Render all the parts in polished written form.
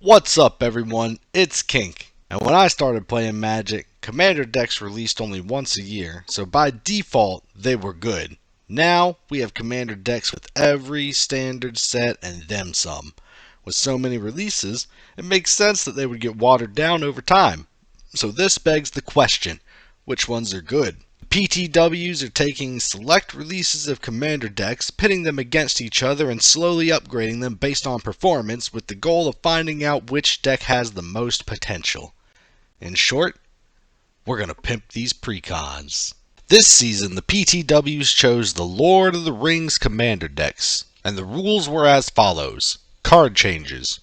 What's up, everyone? It's Kink. And when I started playing Magic, Commander decks released only once a year, so by default, they were good. Now, we have Commander decks with every standard set and then some. With so many releases, it makes sense that they would get watered down over time. So this begs the question, which ones are good? PTWs are taking select releases of Commander decks, pitting them against each other and slowly upgrading them based on performance with the goal of finding out which deck has the most potential. In short, we're going to pimp these precons. This season, the PTWs chose the Lord of the Rings Commander decks, and the rules were as follows. Card changes.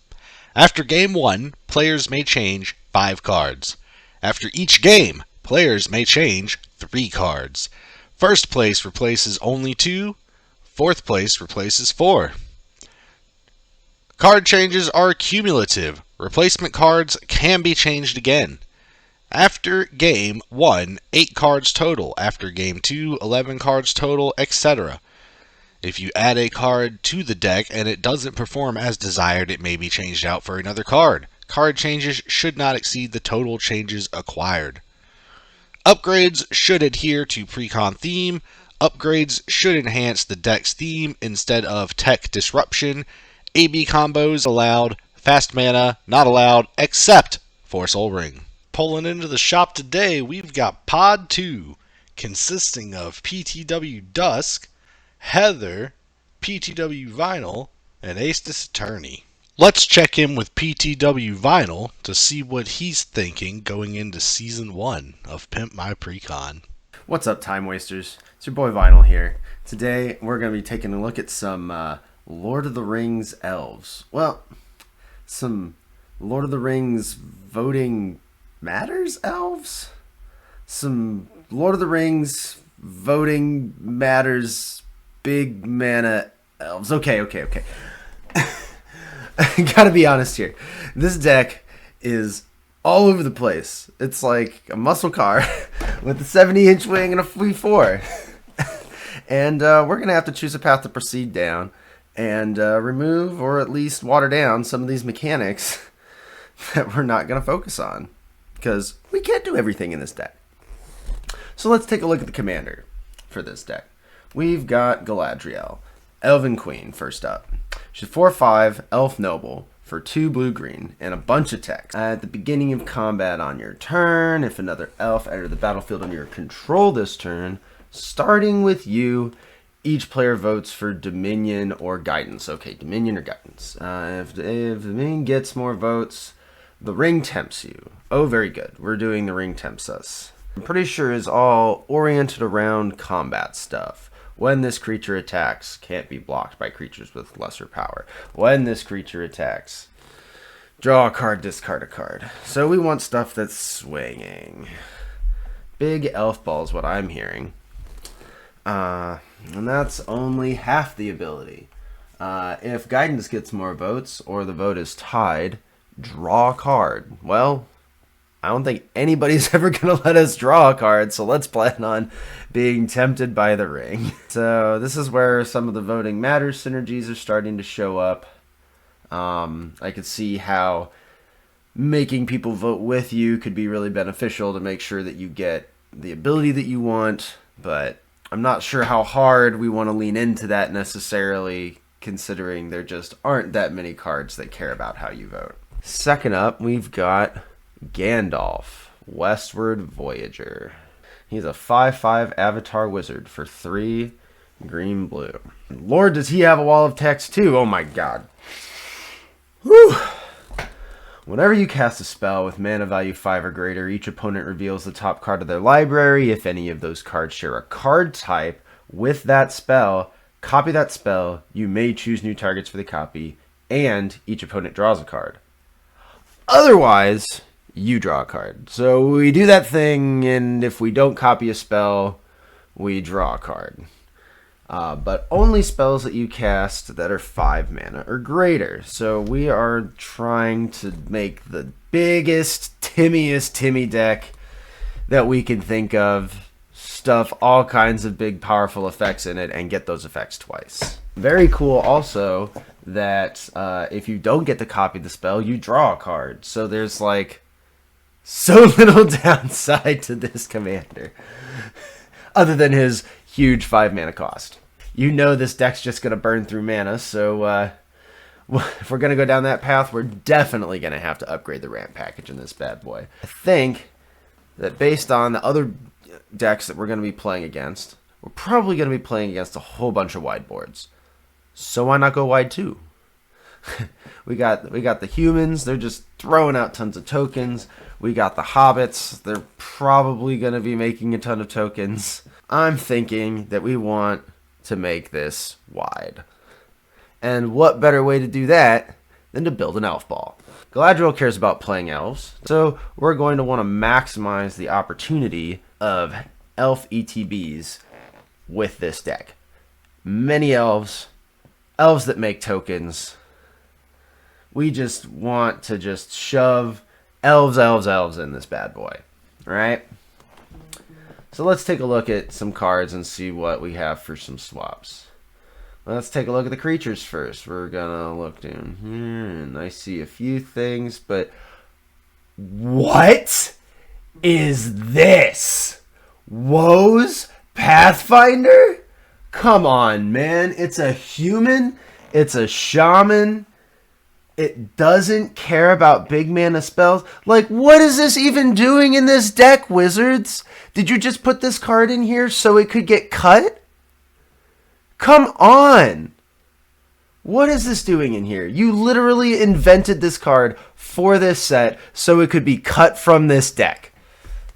After Game 1, players may change 5 cards. After each game, players may change 3 cards. First place replaces only 2. Fourth place replaces 4. Card changes are cumulative. Replacement cards can be changed again. After Game 1, 8 cards total. After Game 2, 11 cards total, etc. If you add a card to the deck and it doesn't perform as desired, it may be changed out for another card. Card changes should not exceed the total changes acquired. Upgrades should adhere to precon theme. Upgrades should enhance the deck's theme instead of tech disruption. AB combos allowed. Fast mana not allowed except for Soul Ring. Pulling into the shop today, we've got Pod 2, consisting of PTW Dusk, Heather, PTW Vinyl, and Aestus Attorney. Let's check in with PTW Vinyl to see what he's thinking going into Season 1 of Pimp My Precon. What's up, Time Wasters? It's your boy Vinyl here. Today, we're going to be taking a look at some Lord of the Rings elves. Well, some Lord of the Rings voting matters elves? Some Lord of the Rings voting matters big mana elves. Okay. I gotta be honest here. This deck is all over the place. It's like a muscle car with a 70-inch wing and a V4. And we're going to have to choose a path to proceed down and remove or at least water down some of these mechanics that we're not going to focus on. Because we can't do everything in this deck. So let's take a look at the commander for this deck. We've got Galadriel, Elven Queen, first up. She's 4/5 Elf Noble for 2 blue-green and a bunch of text. At the beginning of combat on your turn, if another elf entered the battlefield under your control this turn, starting with you, each player votes for Dominion or Guidance. Okay, Dominion or Guidance. If Dominion gets more votes, the ring tempts you. Oh, very good. We're doing the ring tempts us. I'm pretty sure is all oriented around combat stuff. When this creature attacks, can't be blocked by creatures with lesser power. When this creature attacks, draw a card, discard a card. So we want stuff that's swinging. Big elf ball is what I'm hearing. And that's only half the ability. If Guidance gets more votes, or the vote is tied, draw a card. Well, I don't think anybody's ever going to let us draw a card, so let's plan on being tempted by the ring. So this is where some of the voting matters synergies are starting to show up. I could see how making people vote with you could be really beneficial to make sure that you get the ability that you want, but I'm not sure how hard we want to lean into that necessarily, considering there just aren't that many cards that care about how you vote. Second up, we've got Gandalf, Westward Voyager. He's a 5/5 Avatar Wizard for 3 green-blue. Lord, does he have a wall of text too? Oh my god. Whew. Whenever you cast a spell with mana value 5 or greater, each opponent reveals the top card of their library. If any of those cards share a card type with that spell, copy that spell. You may choose new targets for the copy, and each opponent draws a card. Otherwise, you draw a card. So we do that thing, and if we don't copy a spell, we draw a card. But only spells that you cast that are 5 mana or greater. So we are trying to make the biggest, timmiest Timmy deck that we can think of. Stuff all kinds of big, powerful effects in it and get those effects twice. Very cool also that if you don't get to copy the spell, you draw a card. So there's like so little downside to this commander. Other than his huge 5 mana cost. You know this deck's just going to burn through mana, so if we're going to go down that path, we're definitely going to have to upgrade the ramp package in this bad boy. I think that based on the other decks that we're going to be playing against, we're probably going to be playing against a whole bunch of wide boards. So why not go wide too? we got the humans, they're just throwing out tons of tokens. We got the hobbits, they're probably going to be making a ton of tokens. I'm thinking that we want to make this wide. And what better way to do that than to build an elf ball? Galadriel cares about playing elves, so we're going to want to maximize the opportunity of elf ETBs with this deck. Many elves, elves that make tokens. We just want to just shove elves in this bad boy. Alright? So let's take a look at some cards and see what we have for some swaps. Let's take a look at the creatures first. We're gonna look down here and I see a few things, but what is this? Woe's Pathfinder? Come on, man. It's a human. It's a shaman. It doesn't care about big mana spells. Like, what is this even doing in this deck, Wizards? Did you just put this card in here so it could get cut? Come on! What is this doing in here? You literally invented this card for this set so it could be cut from this deck.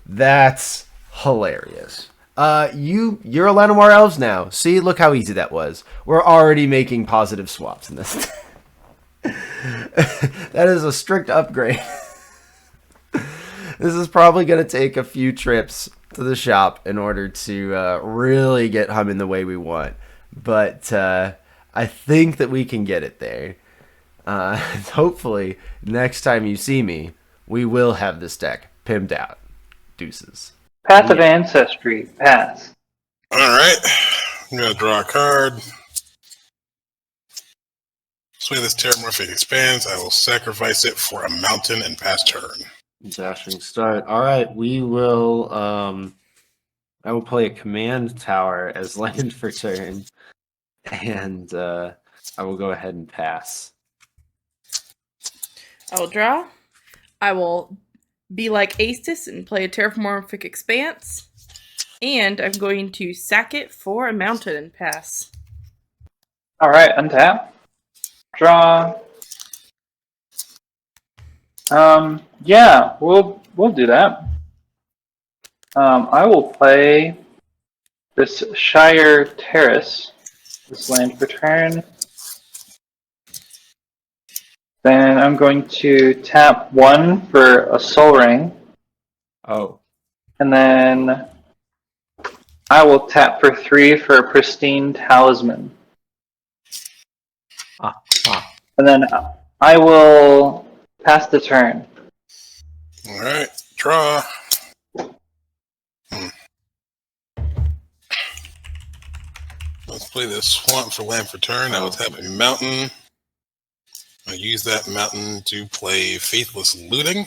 That's hilarious. You're a Llanowar Elves now. See, look how easy that was. We're already making positive swaps in this. That is a strict upgrade. This is probably going to take a few trips to the shop in order to really get humming the way we want. But I think that we can get it there. Hopefully, next time you see me, we will have this deck pimped out. Deuces. Path of Ancestry. Pass. Alright. I'm going to draw a card. Swing this Terramorphic expands. I will sacrifice it for a mountain and pass turn. Dashing start. All right, we will. I will play a command tower as land for turn, and I will go ahead and pass. I will draw. I will be like Aestus and play a Terramorphic Expanse, and I'm going to sack it for a mountain and pass. All right, untap. Draw. Yeah, we'll do that. I will play this Shire Terrace, this land for turn. Then I'm going to tap 1 for a Soul Ring. Oh. And then I will tap for 3 for a Pristine Talisman. And then I will pass the turn. Alright, draw. Let's play this Swamp for land for turn. I will tap a mountain. I'll use that mountain to play Faithless Looting.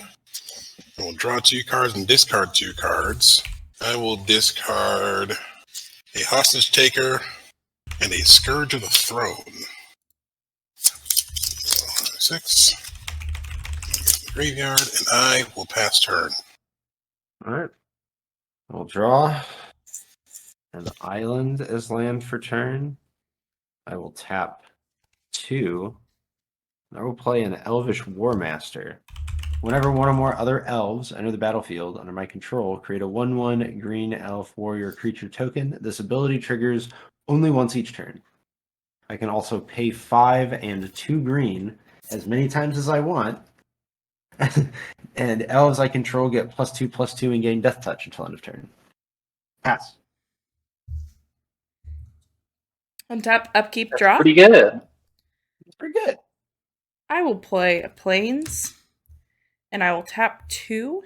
I will draw 2 cards and discard 2 cards. I will discard a Hostage Taker and a Scourge of the Throne. 6. The graveyard, and I will pass turn. Alright. I'll draw an island as land for turn. I will tap 2. I will play an Elvish Warmaster. Whenever one or more other elves enter the battlefield under my control, create a 1/1 green elf warrior creature token. This ability triggers only once each turn. I can also pay 5 and 2 green as many times as I want And elves I control get +2/+2 and gain death touch until end of turn. Pass. Untap, upkeep, That's draw. pretty good. It's pretty good. I will play a plains, and I will tap 2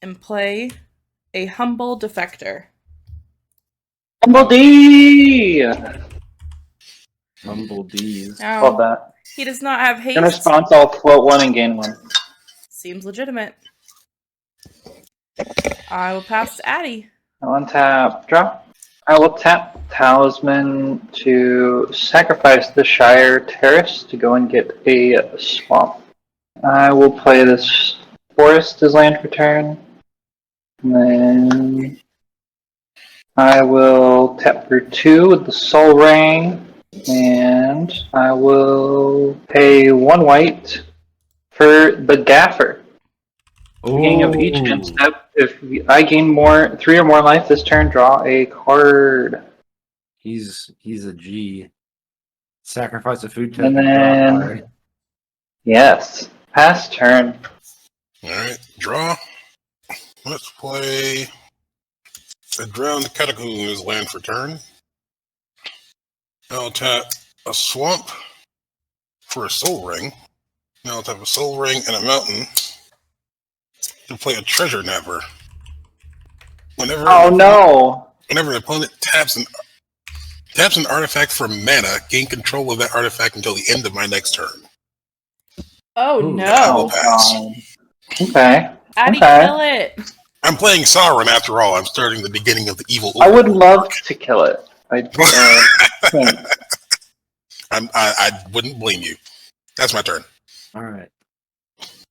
and play a humble defector. Humble D! Humble D's. Now, Love that. he does not have In haste. response, I'll float 1 and gain 1. Seems legitimate. I will pass to Addie. I'll untap, draw. I will tap Talisman to sacrifice the Shire Terrace to go and get a swamp. I will play this Forest as land for turn. And then I will tap for 2 with the Soul Ring. And I will pay 1 white for the Gaffer. Beginning of each end step, if I gain 3 or more life this turn, draw a card. He's a G. Sacrifice a food And token. Draw a then, card. yes, pass turn. Alright, draw. Let's play a Drowned Catacomb as land for turn. I'll tap a swamp for a soul ring. Now I'll tap a soul ring and a mountain to play a treasure napper. Oh no! Whenever an opponent taps an artifact for mana, gain control of that artifact until the end of my next turn. Oh Ooh, no! I'll pass. Okay. Addie, Okay. kill it! I'm playing Sauron after all. I'm starting the beginning of the evil. I would love to kill it. Can't. I wouldn't blame you. That's my turn. All right.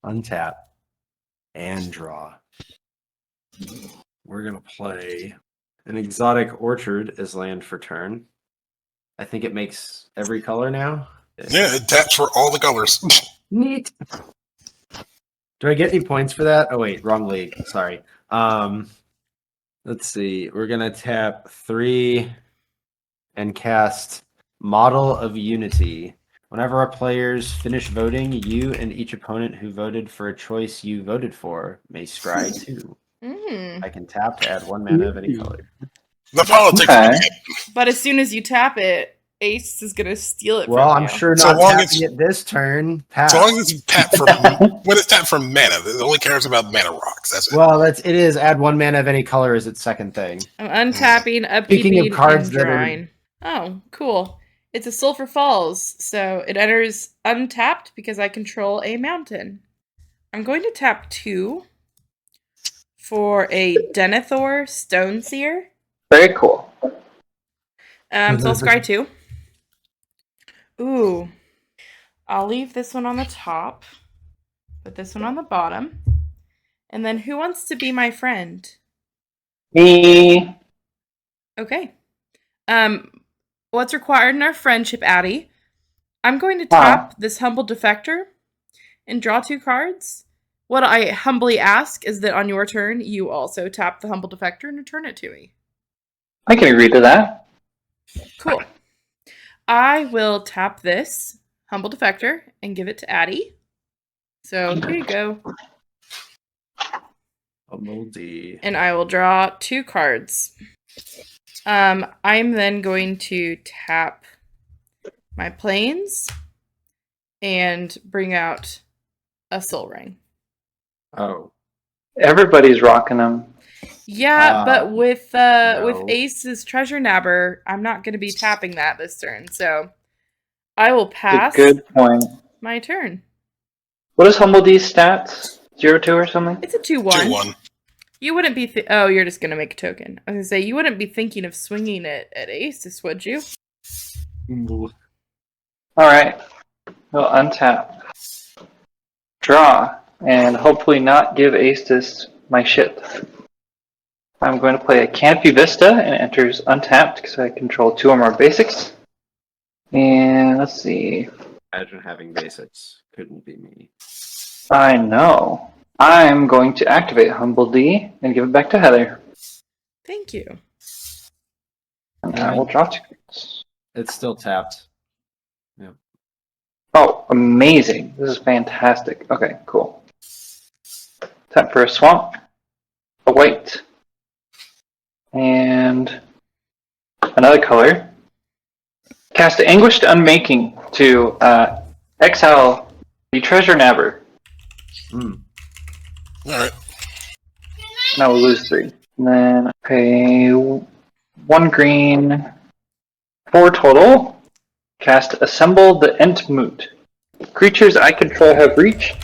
Untap and draw. We're gonna play an Exotic Orchard as land for turn. I think it makes every color now. Yeah, it taps for all the colors. Neat. Do I get any points for that? Oh wait, wrong league. Sorry. Let's see. We're gonna tap 3 and cast Model of Unity. Whenever our players finish voting, you and each opponent who voted for a choice you voted for may scry 2. I can tap to add 1 mana of any color. The politics. Okay. But as soon as you tap it, Ace is gonna steal it Well, from I'm you. sure So not long tapping it this turn. Pass. So long as you tap for when it's tapped for mana, it only cares about mana rocks. That's it. Well, it is add 1 mana of any color is its second thing. I'm untapping, Speaking of upkeeping, cards and that are- drawing. Oh, cool. It's a Sulphur Falls, so it enters untapped because I control a mountain. I'm going to tap 2 for a Denethor Stone Seer. Very cool. So I'll scry 2. Ooh. I'll leave this one on the top. Put this one on the bottom. And then who wants to be my friend? Me. Okay. What's required in our friendship, Addie? I'm going to tap this Humble Defector and draw 2 cards. What I humbly ask is that on your turn, you also tap the Humble Defector and return it to me. I can agree to that. Cool. I will tap this Humble Defector and give it to Addie. So here you go. Humble D. And I will draw 2 cards. I'm then going to tap my plains and bring out a soul ring. Oh. Everybody's rocking them. Yeah, but with no. Ace's treasure nabber, I'm not going to be tapping that this turn. So I will pass Good point. my turn. What is Humble D's stats? 0-2 or something? It's a 2-1. 2-1. You wouldn't be... oh, you're just going to make a token. I was going to say, you wouldn't be thinking of swinging it at Aces, would you? Alright. We'll untap. Draw. And hopefully not give Aces my shit. I'm going to play a Canopy Vista and it enters untapped because I control 2 or more basics. And let's see. Imagine having basics. Couldn't be me. I know. I'm going to activate Humble D and give it back to Heather. Thank you. And I will draw 2 cards. It's still tapped. Oh, amazing. This is fantastic. Okay, cool. Tap for a swamp, a white, and another color. Cast Anguished Unmaking to exile the Treasure Nabber, Mm. Alright. and I will lose 3. And then pay 1 green, 4 total. Cast Assemble the Entmoot. Creatures I control have reach.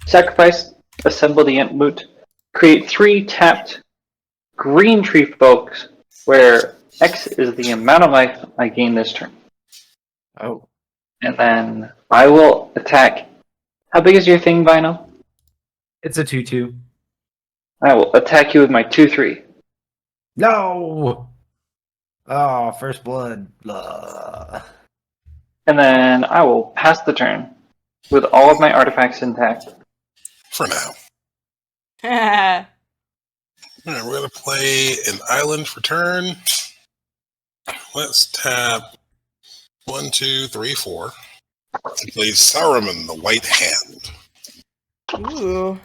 Sacrifice Assemble the Entmoot. Create 3 tapped green tree folks, where X is the amount of life I gain this turn. Oh. And then I will attack. How big is your thing, Vinyl? It's a 2/2. I will attack you with my 2/3. No! Oh, first blood. Blah. And then I will pass the turn with all of my artifacts intact. For now. That's Alright, we're going to play an island for turn. Let's tap 1, 2, 3, 4. And play Saruman, the White Hand. Ooh.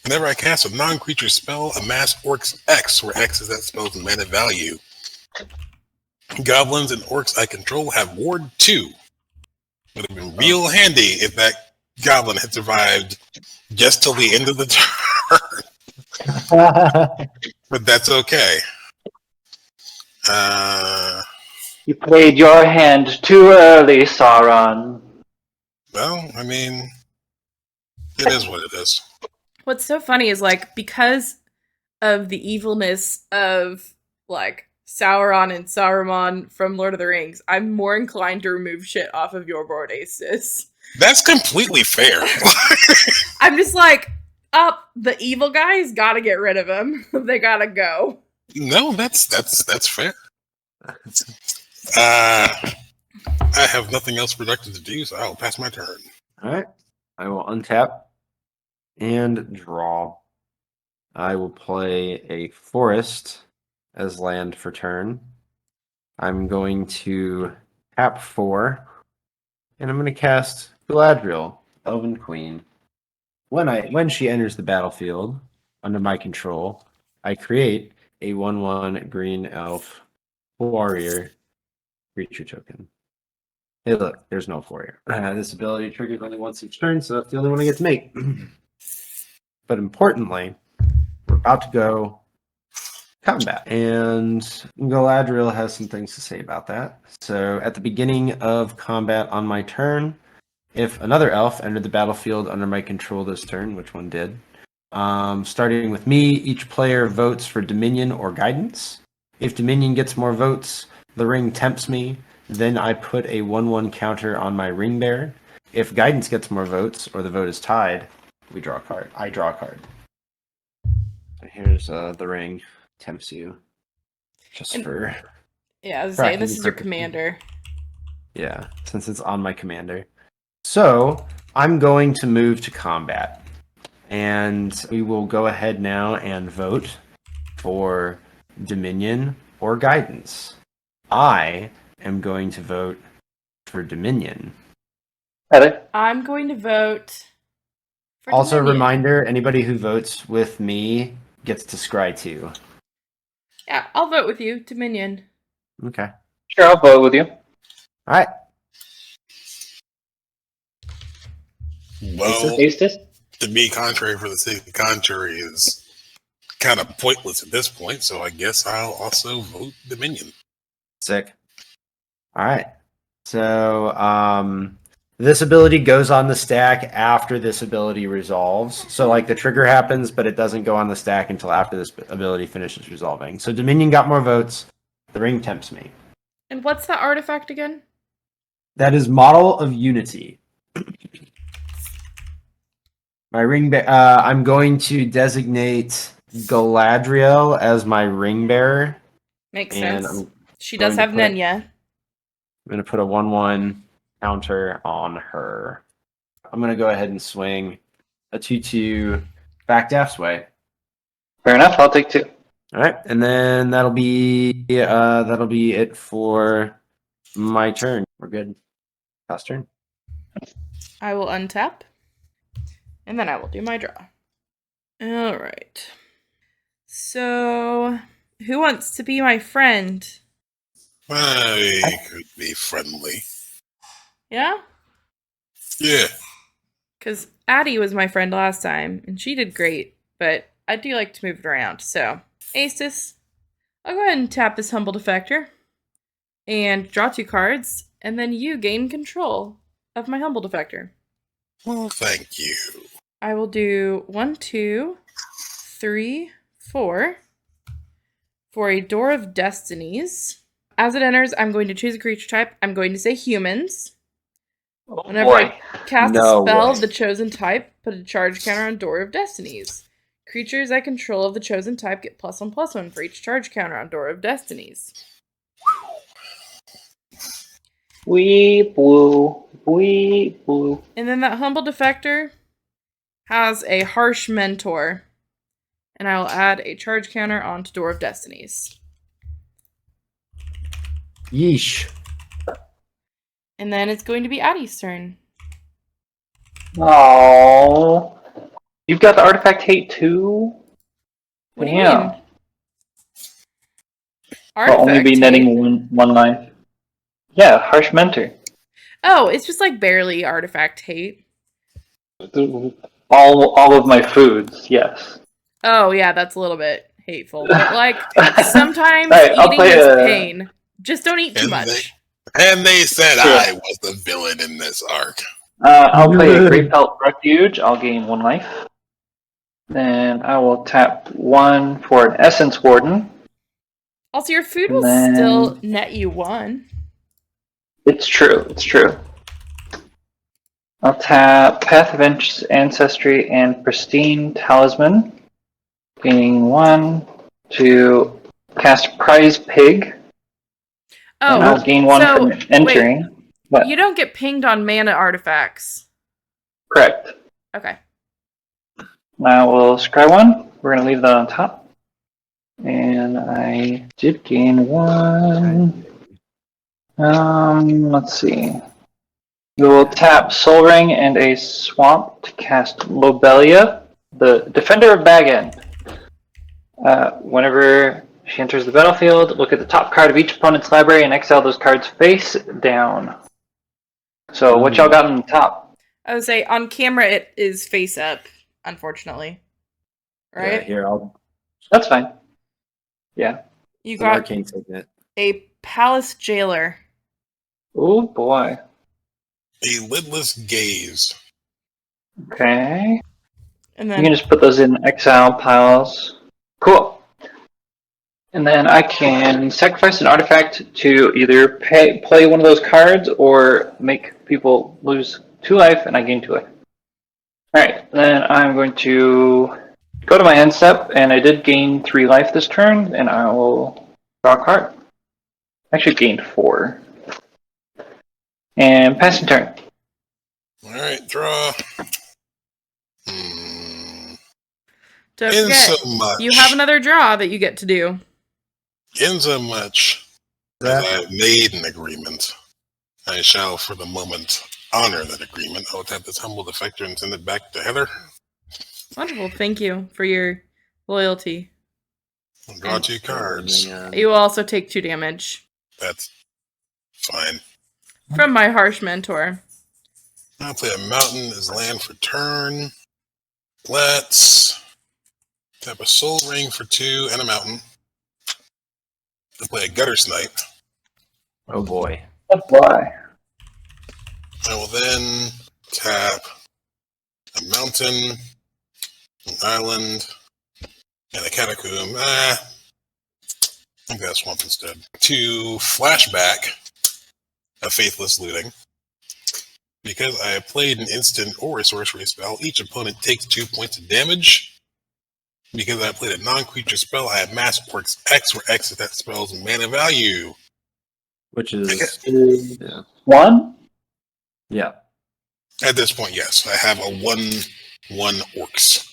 Whenever I cast a non-creature spell, amass Orcs X, where X is that spell's mana value. Goblins and Orcs I control have Ward 2. Would have been real handy if that goblin had survived just till the end of the turn. But that's okay. You played your hand too early, Sauron. Well, I mean, it is what it is. What's so funny is, like, because of the evilness of, like, Sauron and Saruman from Lord of the Rings, I'm more inclined to remove shit off of your board, Aces. That's completely fair. I'm just like, the evil guys, gotta get rid of him. They gotta go. No, that's fair. I have nothing else productive to do, so I'll pass my turn. Alright. I will untap and draw. I will play a forest as land for turn. I'm going to tap 4, and I'm going to cast Galadriel, Elven Queen. When she enters the battlefield under my control, I create a 1/1 green elf warrior creature token. Hey, look, there's no warrior. This ability triggers only once each turn, so that's the only one I get to make. But importantly, we're about to go combat, and Galadriel has some things to say about that. So at the beginning of combat on my turn, if another elf entered the battlefield under my control this turn, which one did, starting with me, each player votes for Dominion or Guidance. If Dominion gets more votes, the ring tempts me. Then I put a 1/1 counter on my ring bearer. If Guidance gets more votes, or the vote is tied, we draw a card. I draw a card. So here's the ring. Tempts you. Just for... Yeah, I was saying, this is your Practically. commander. Yeah, since it's on my commander. So, I'm going to move to combat. And we will go ahead now and vote for Dominion or Guidance. I am going to vote for Dominion. Heather? I'm going to vote for Also, a Dominion. reminder, anybody who votes with me gets to scry too. Yeah, I'll vote with you, Dominion. Okay. Sure, I'll vote with you. Alright. Well, Aces? to be contrary for the sake of contrary is kind of pointless at this point, so I guess I'll also vote Dominion. Sick. Alright. So, this ability goes on the stack after this ability resolves. So, like, the trigger happens, but it doesn't go on the stack until after this ability finishes resolving. So, Dominion got more votes. The ring tempts me. And what's that artifact again? That is Model of Unity. My ring I'm going to designate Galadriel as my ring bearer. Makes And sense. I'm She does going to have put- Nenya. I'm going to put a 1/1 counter on her. I'm going to go ahead and swing a 2/2 back Daft's way. Fair enough, I'll take 2. All right, and then that'll be it for my turn. We're good. Pass turn. I will untap. And then I will do my draw. All right. So, who wants to be my friend? I could be friendly. Yeah? Yeah. Because Addie was my friend last time, and she did great, but I do like to move it around. So, Aces, I'll go ahead and tap this Humble Defector and draw 2 cards, and then you gain control of my Humble Defector. Well, thank you. I will do 1, 2, 3, 4 for a Door of Destinies. As it enters, I'm going to choose a creature type. I'm going to say humans. Oh Whenever boy. I cast No a spell way. of the chosen type, put a charge counter on Door of Destinies. Creatures I control of the chosen type get +1/+1 for each charge counter on Door of Destinies. Wee blue. Wee blue. And then that Humble Defector has a Harsh Mentor. And I will add a charge counter onto Door of Destinies. Yeesh. And then it's going to be Addie's turn. Oh. You've got the artifact hate too? What do you Yeah. mean? I'll only be Artifact netting one life. Yeah, harsh mentor. Oh, it's just like barely artifact hate. All of my foods, yes. Oh, yeah, that's a little bit hateful. But, like, sometimes Alright, I'll eating play is a- pain. Just don't eat too much. And they said Sure. I was the villain in this arc. I'll play a Great Pelt Refuge. I'll gain 1 life. Then I will tap 1 for an Essence Warden. Also, your food will Then- still net you 1. It's true. I'll tap Path of Ancestry and Pristine Talisman. Gaining 1 to cast Prize Pig. And I'll Oh, gain 1 so, from entering. What? you don't get pinged on mana artifacts. Correct. Okay. Now we'll scry 1. We're going to leave that on top. And I did gain 1. Let's see. We will tap Soul Ring and a Swamp to cast Lobelia, the Defender of Bag End. Whenever she enters the battlefield, look at the top card of each opponent's library and exile those cards face down. So what y'all got on the top? I would say on camera it is face up, unfortunately. Yeah, Right? here, I'll That's fine. Yeah. You an got arcane signet. a Palace Jailer. Oh boy. A lidless gaze. Okay. And You then can just put those in exile piles. Cool. And then I can sacrifice an artifact to either play one of those cards or make people lose 2 life and I gain 2 life. Alright, then I'm going to go to my end step, and I did gain 3 life this turn, and I will draw a card. Actually gained 4. And passing turn. Alright, draw. don't In forget, so much. you have another draw that you get to do. In so much as I have made an agreement, I shall, for the moment, honor that agreement. I will tap this Humble Defector and send it back to Heather. Wonderful. Thank you for your loyalty. I'll draw 2 cards. You will also take 2 damage That's fine. from my Harsh Mentor. I'll play a mountain as land for turn. Let's tap a Soul Ring for 2 and a mountain. I'll play a Gutter Snipe. Oh boy. That's why. I will then tap a mountain, an island, and a catacomb. I think that's swamp instead. To flashback a Faithless Looting. Because I have played an instant or a sorcery spell, each opponent takes 2 points of damage. Because I played a non-creature spell, I have Mass Orcs X, where X is that spell's mana value. Which is yeah. 1? Yeah. At this point, yes. I have a 1/1 Orcs.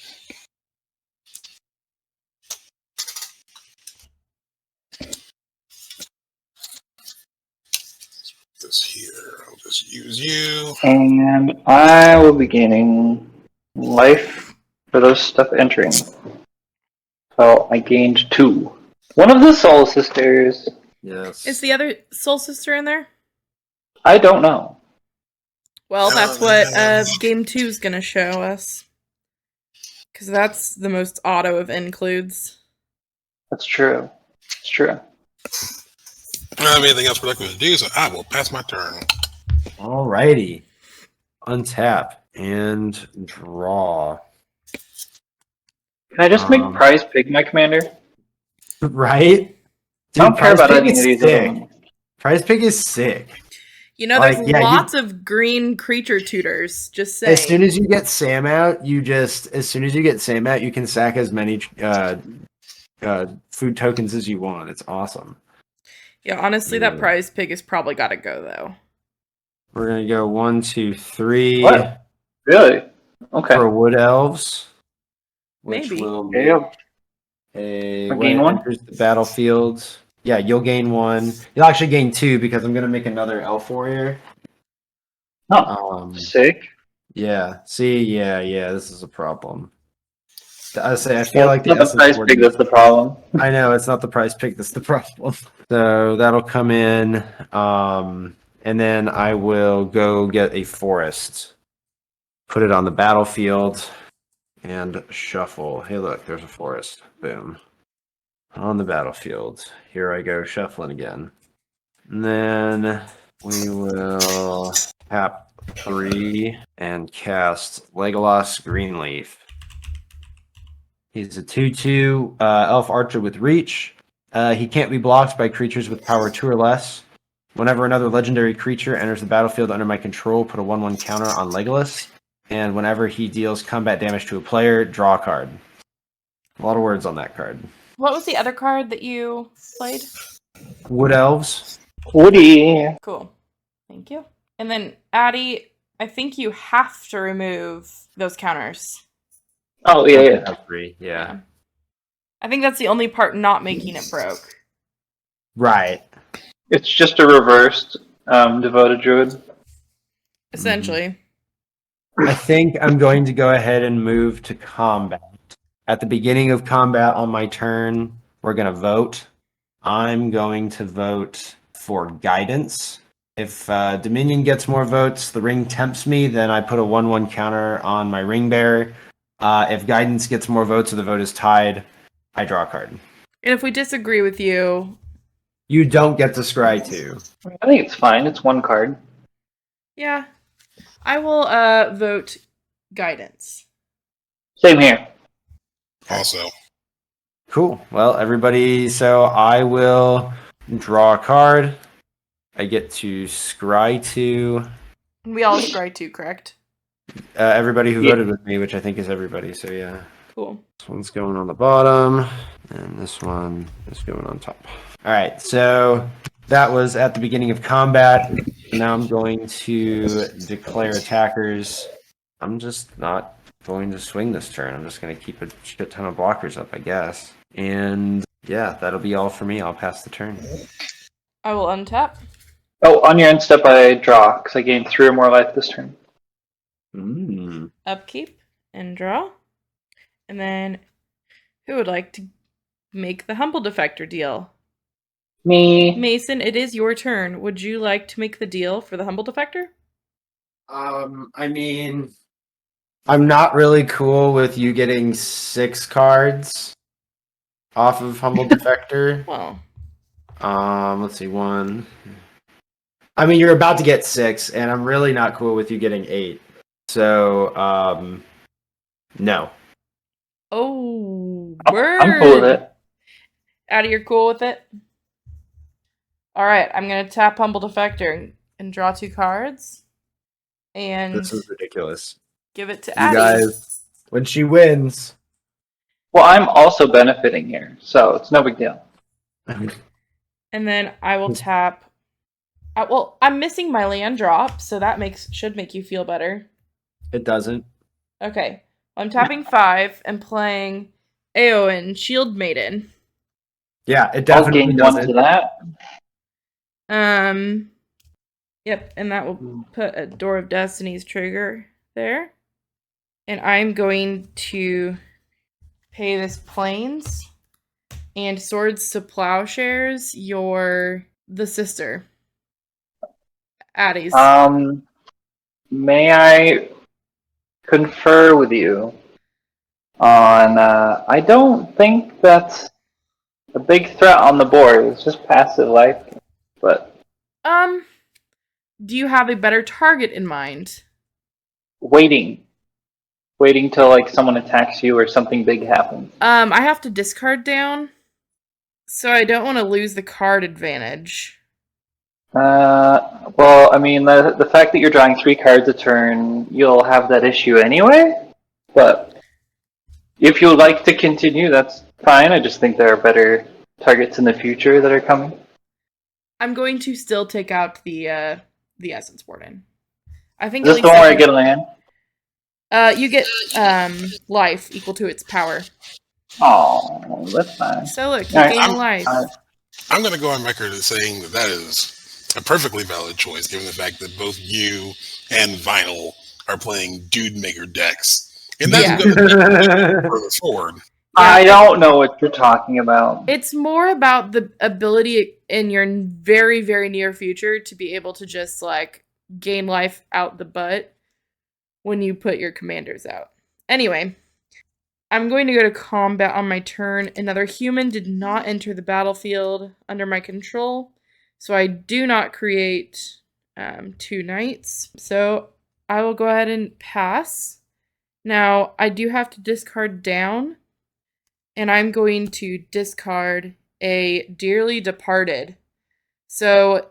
This here, I'll just use you. And I will be gaining life for those stuff entering. So I gained 2. One of the Soul Sisters. Yes. Is the other soul sister in there? I don't know. Well, that's what game 2 is going to show us. Because that's the most auto of includes. That's true. It's true. I don't have anything else productive to do, so I will pass my turn. Alrighty. Untap and draw. Can I just make Prize Pig my commander? Right? Dude, I don't care Prize about Pig any is of these other sick. ones. Prize Pig is sick. You know, Like, there's yeah, lots of green creature tutors. Just saying. As soon as you get Sam out, you can sack as many food tokens as you want. It's awesome. Yeah, honestly, Yeah. that prize pig has probably got to go, though. We're gonna go 1, 2, 3 What? Really? Okay. for wood elves, which Maybe. will Yeah. make I when gain it 1? enters the battlefield. Yeah, you'll gain 1. You'll actually gain 2 because I'm gonna make another elf warrior. Oh, sick. Yeah. See, yeah. This is a problem. I feel Well, like it's not the essence Prize word- Pig that's the problem. I know it's not the prize pick that's the problem. So that'll come in, and then I will go get a forest, put it on the battlefield, and shuffle. Hey, look, there's a forest. Boom. On the battlefield. Here I go shuffling again. And then we will tap 3 and cast Legolas Greenleaf. He's a 2/2 elf archer with reach. He can't be blocked by creatures with power 2 or less. Whenever another legendary creature enters the battlefield under my control, put a 1/1 counter on Legolas. And whenever he deals combat damage to a player, draw a card. A lot of words on that card. What was the other card that you played? Wood elves. Woody. Cool. Thank you. And then, Addie, I think you have to remove those counters. Oh, yeah. 3, yeah. I think that's the only part not making it broke. Right. It's just a reversed Devoted Druid. Essentially. I think I'm going to go ahead and move to combat. At the beginning of combat on my turn, we're going to vote. I'm going to vote for guidance. If Dominion gets more votes, the ring tempts me, then I put a 1/1 counter on my ring bearer. If guidance gets more votes or the vote is tied, I draw a card. And if we disagree with you... You don't get to scry 2. I think it's fine. It's 1 card. Yeah. I will vote guidance. Same here. Also, Cool. Well, everybody, so I will draw a card. I get to scry 2. We all scry too, correct? Everybody who Yeah. voted with me, which I think is everybody, so yeah. Cool. This one's going on the bottom, and this one is going on top. All right, so that was at the beginning of combat. Now I'm going to declare attackers. I'm just not going to swing this turn. I'm just going to keep a shit ton of blockers up, I guess. And yeah, that'll be all for me. I'll pass the turn. I will untap. Oh, on your end step, I draw, because I gained 3 or more life this turn. Upkeep and draw. And then, who would like to make the Humble Defector deal? Me. Mason, it is your turn. Would you like to make the deal for the Humble Defector? I mean, I'm not really cool with you getting 6 cards off of Humble Defector. Well, Let's see, 1. I mean, you're about to get 6, and I'm really not cool with you getting 8. So, no. oh, I'm cool with it. Addie, you're cool with it? Alright, I'm going to tap Humble Defector and draw 2 cards. And This is ridiculous. give it to You Addie. guys, when she wins. Well, I'm also benefiting here, so it's no big deal. And then I will tap... well, I'm missing my land drop, so that should make you feel better. It doesn't. Okay. I'm tapping 5 and playing Eowyn, Shield Maiden. Yeah, it I'll definitely gain 1 doesn't. to that. Yep, and that will put a Door of Destiny's trigger there. And I'm going to pay this plains and swords to plowshares. You're the sister. Addie's. May I confer with you on, I don't think that's a big threat on the board. It's just passive life, but Do you have a better target in mind? waiting till like someone attacks you or something big happens. I have to discard down, so I don't want to lose the card advantage. Well, I mean, the fact that you're drawing 3 cards a turn, you'll have that issue anyway. But if you'd like to continue, that's fine. I just think there are better targets in the future that are coming. I'm going to still take out the Essence Warden. I think Is this the one where I get a land? You get life equal to its power. Oh, that's fine. So look, you Alright, gain life. I'm going to go on record as saying that is a perfectly valid choice, given the fact that both you and Vinyl are playing Dude Maker decks. And that's going to be further forward. I don't know what you're talking about. It's more about the ability in your very, very near future to be able to just, like, gain life out the butt when you put your commanders out. Anyway, I'm going to go to combat on my turn. Another human did not enter the battlefield under my control, so I do not create 2 knights. So I will go ahead and pass. Now, I do have to discard down, and I'm going to discard a Dearly Departed. So,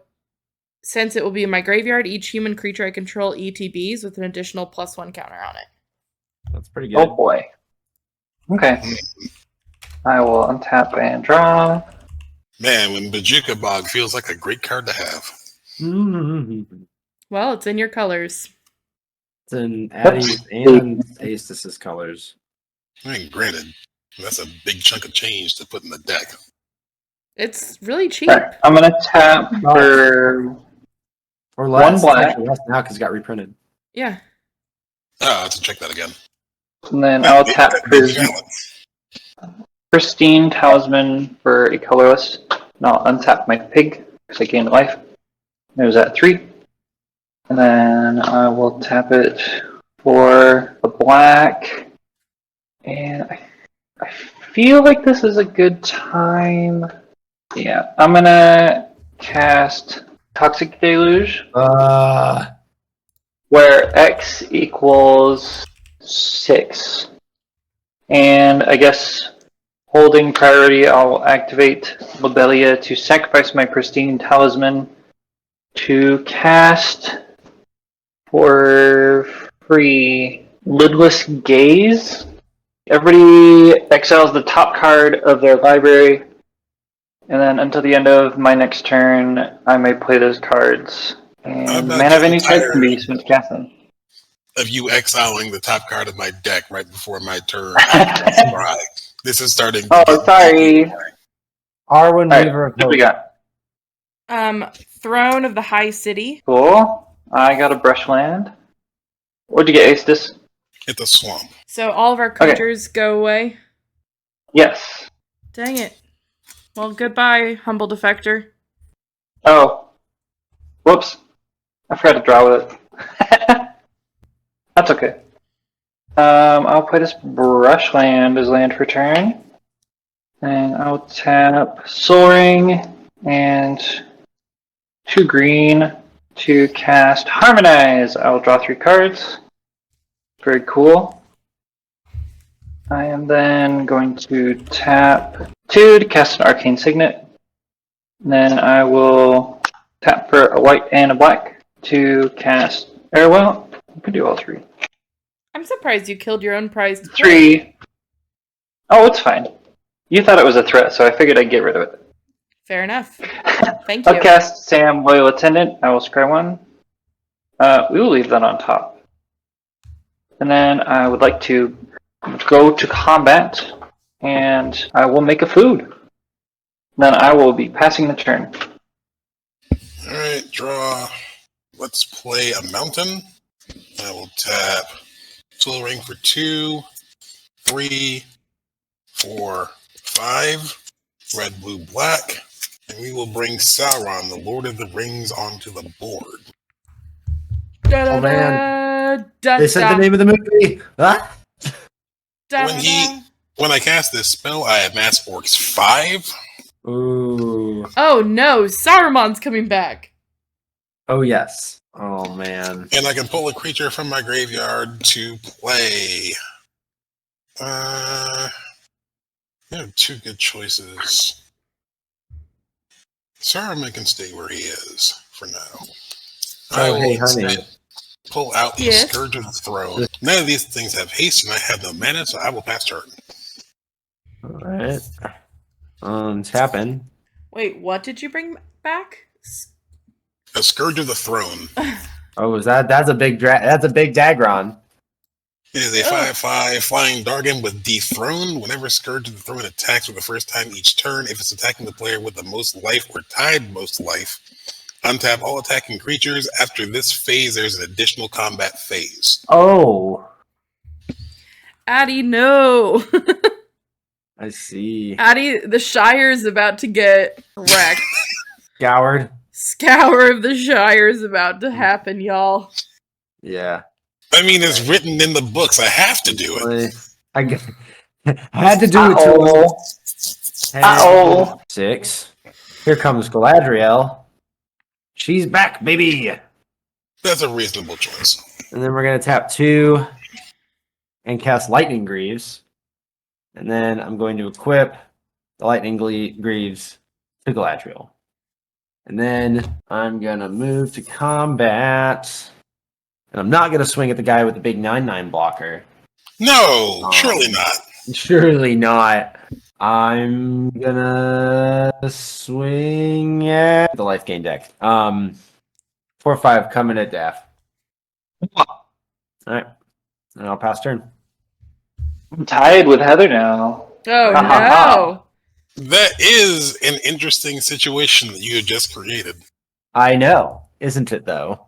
since it will be in my graveyard, each human creature I control ETBs with an additional +1 counter on it. That's pretty good. Oh boy. Okay. I will untap and draw. Man, when Bajuka Bog feels like a great card to have. Well, it's in your colors. It's in Addie's and Astus's colors. I mean, granted, that's a big chunk of change to put in the deck. It's really cheap. Right. I'm going to tap for Or less. 1 black. Actually, less now because it got reprinted. Yeah. Oh, I have to check that again. And then I'll tap for Pristine Talisman for a colorless. And I'll untap my pig because I gained life. It was at 3. And then I will tap it for a black. And I feel like this is a good time. Yeah, I'm gonna cast Toxic Deluge, where X equals 6. And I guess holding priority, I'll activate Lobelia to sacrifice my Pristine Talisman to cast for free Lidless Gaze. Everybody exiles the top card of their library, and then until the end of my next turn, I may play those cards. And mana of any type can be spent casting. Of you exiling the top card of my deck right before my turn. This is starting. Oh, sorry. Arwen Alright, Weaver of what do we Hope. got? Throne of the High City. Cool. I got a brush land. What'd you get, Astus? Hit the swamp. So all of our creatures go away. Yes. Dang it. Well, goodbye, humble defector. Oh. Whoops. I forgot to draw with it. That's okay. I'll play this brush land as land for turn. And I'll tap Soaring and 2 green to cast Harmonize. I'll draw 3 cards. Very cool. I am then going to tap 2 to cast an Arcane Signet. And then I will tap for a white and a black to cast. Or well, I could do all 3. I'm surprised you killed your own prized 3. Oh, it's fine. You thought it was a threat, so I figured I'd get rid of it. Fair enough. Thank you. I'll cast Sam, Loyal Attendant. I will scry 1. We will leave that on top. And then I would like to go to combat, and I will make a food. Then I will be passing the turn. Alright, draw. Let's play a mountain. I will tap Soul Ring for 2, 3, 4, 5. Red, blue, black. And we will bring Sauron, the Lord of the Rings, onto the board. Oh, man. They said the name of the movie. Ah? When I cast this spell, I have Mass Orcs 5. Ooh. Oh no, Saruman's coming back. Oh, yes. Oh, man. And I can pull a creature from my graveyard to play. You have 2 good choices. Saruman can stay where he is for now. I will instead pull out the Scourge of the Throne. None of these things have haste, and I have no mana, so I will pass turn. Alright. Tapping. Wait, what did you bring back? A Scourge of the Throne. Oh, that's a big that's a big Dagron. It is a 5/5 flying Dargon with Dethroned. Whenever Scourge of the Throne attacks for the first time each turn, if it's attacking the player with the most life or tied most life, untap all attacking creatures. After this phase, there's an additional combat phase. Oh. Addie, no. I see. Addie, the Shire's about to get wrecked. Scoured. Scour of the Shire is about to happen, y'all. Yeah. I mean, it's written in the books. I have to do it. I had to do it. Uh-oh. 6. Here comes Galadriel. She's back, baby. That's a reasonable choice. And then we're going to tap 2 and cast Lightning Greaves. And then I'm going to equip the Lightning Greaves to Galadriel. And then I'm going to move to combat. And I'm not going to swing at the guy with the big 9/9 blocker. No, surely not. Surely not. I'm going to swing at the life gain deck. 4/5 coming at Daff. All right. And I'll pass turn. I'm tied with Heather now. Oh no. That is an interesting situation that you had just created. I know. Isn't it, though?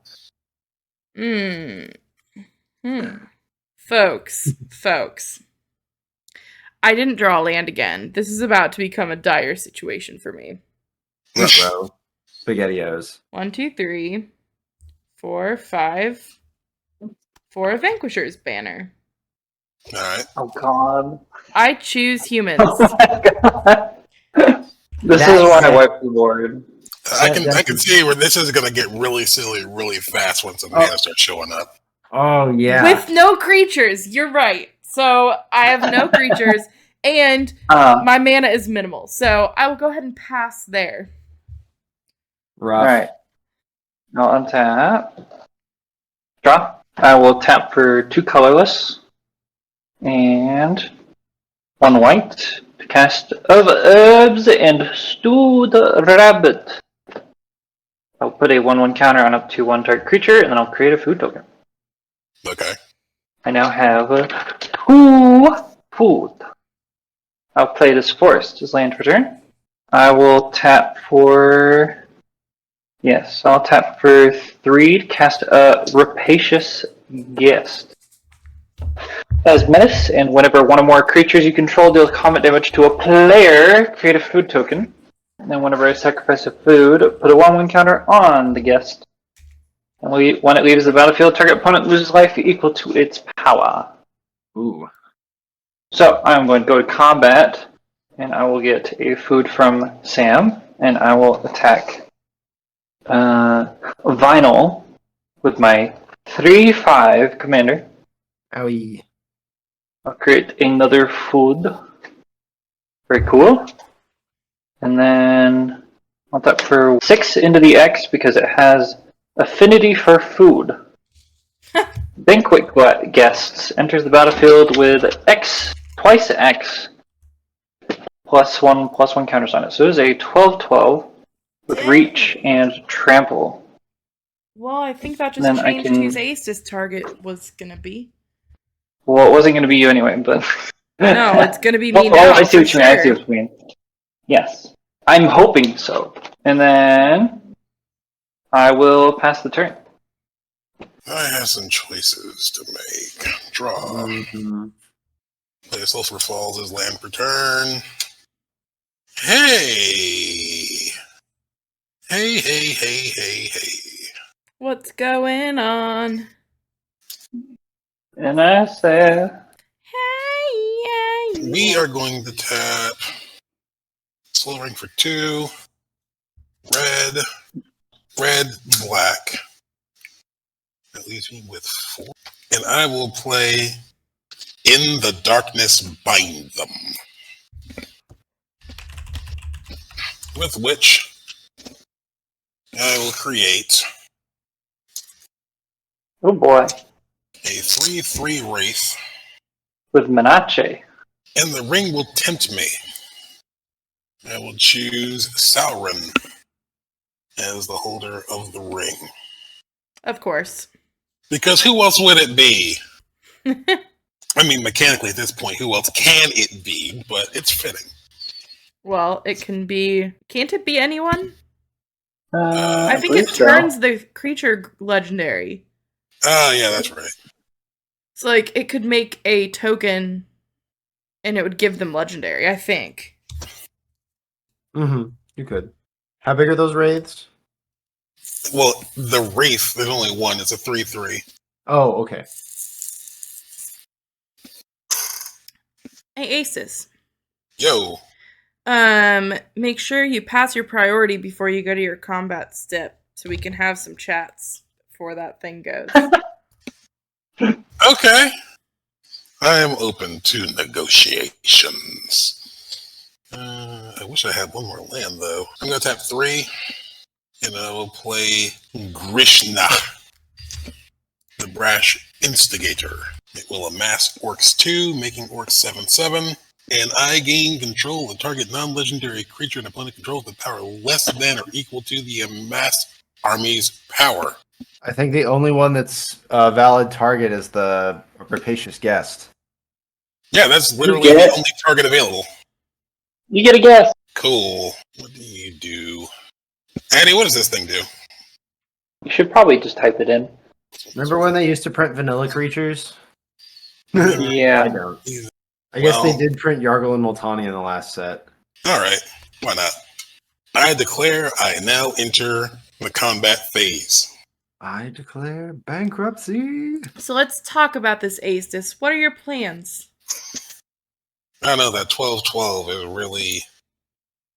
Folks. I didn't draw land again. This is about to become a dire situation for me. Ruh-roh. SpaghettiOs. 1, 2, 3, 4, 5. 4 Vanquisher's banner. All right. Oh God. I choose humans. Oh my God. This is why I wiped the board. I can see where this is going to get really silly really fast when some mana starts showing up. Oh, yeah. With no creatures. You're right. So I have no creatures, and my mana is minimal. So I will go ahead and pass there. Rough. Alright. I'll untap. Draw. I will tap for 2 colorless. And 1 white. To cast of herbs and stewed rabbit. I'll put a 1/1 counter on up to 1 target creature, and then I'll create a food token. Okay. I now have 2 food. I'll play this forest as land for turn. I will tap for... Yes, I'll tap for 3 to cast a Rapacious Guest. As menace, and whenever one or more creatures you control deals combat damage to a player, create a food token. And then whenever I sacrifice a food, put a 1/1 counter on the guest. And when it leaves the battlefield, target opponent loses life equal to its power. Ooh. So I'm going to go to combat, and I will get a food from Sam, and I will attack Vinyl with my 3/5 commander. Owie. I'll create another food. Very cool. And then I'll tap for 6 into the X because it has affinity for food. Banquet Guests enters the battlefield with X, twice X, +1/+1 counters on it. So it is a 12/12 with reach and trample. Well, I think that just Then I changed can- whose Ace's target was going to be. Well, it wasn't going to be you anyway, but... No, it's going to be me Oh, now. I see what you mean. I see sure. what you mean. Yes. I'm hoping so. And then I will pass the turn. I have some choices to make. Draw. Mm-hmm. Play a Sulphur Falls as land per turn. Hey! Hey. What's going on? And I said, Hey. We are going to tap Slow Ring for 2. Red, black. That leaves me with 4. And I will play In the Darkness Bind Them. With which I will create oh boy, a 3/3 Wraith, with Menache. and the ring will tempt me. I will choose Sauron as the holder of the ring. Of course. Because who else would it be? I mean, mechanically at this point, who else can it be? But it's fitting. Well, it can be... Can't it be anyone? I I think believe it so. turns the creature legendary. Oh, yeah, that's right. It's like, it could make a token, and it would give them legendary, I think. Mm-hmm. You could. How big are those wraiths? Well, the Wraith, there's only one. It's a 3/3. Oh, okay. Hey, Aces. Yo. Make sure you pass your priority before you go to your combat step, so we can have some chats before that thing goes. Okay. I am open to negotiations. I wish I had one more land, though. I'm going to tap 3, and I will play Grishna, the Brash Instigator. It will amass Orcs 2, making Orcs 7/7, and I gain control of the target non-legendary creature an opponent controls with power less than or equal to the amassed army's power. I think the only one that's a valid target is the Rapacious Guest. Yeah, that's literally get the it? only target available. You get a guess. Cool. What do you do? Andy, what does this thing do? You should probably just type it in. Remember when they used to print vanilla creatures? I Yeah. don't. I guess Well- they did print Yargle and Moltani in the last set. All right, why not? I declare I now enter the combat phase. I declare bankruptcy. So let's talk about this, Aces. What are your plans? I know that 12/12 is really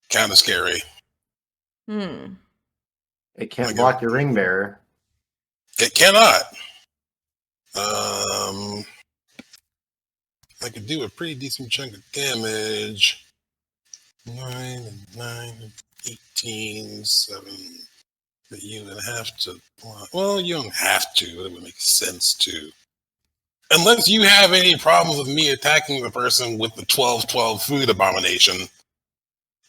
kind of scary. It can't Like block your ring bearer. It cannot. I could do a pretty decent chunk of damage. 9 and 9, 18, 7. But you would have to. Well, you don't have to. It would make sense to. Unless you have any problems with me attacking the person with the 12/12 food abomination.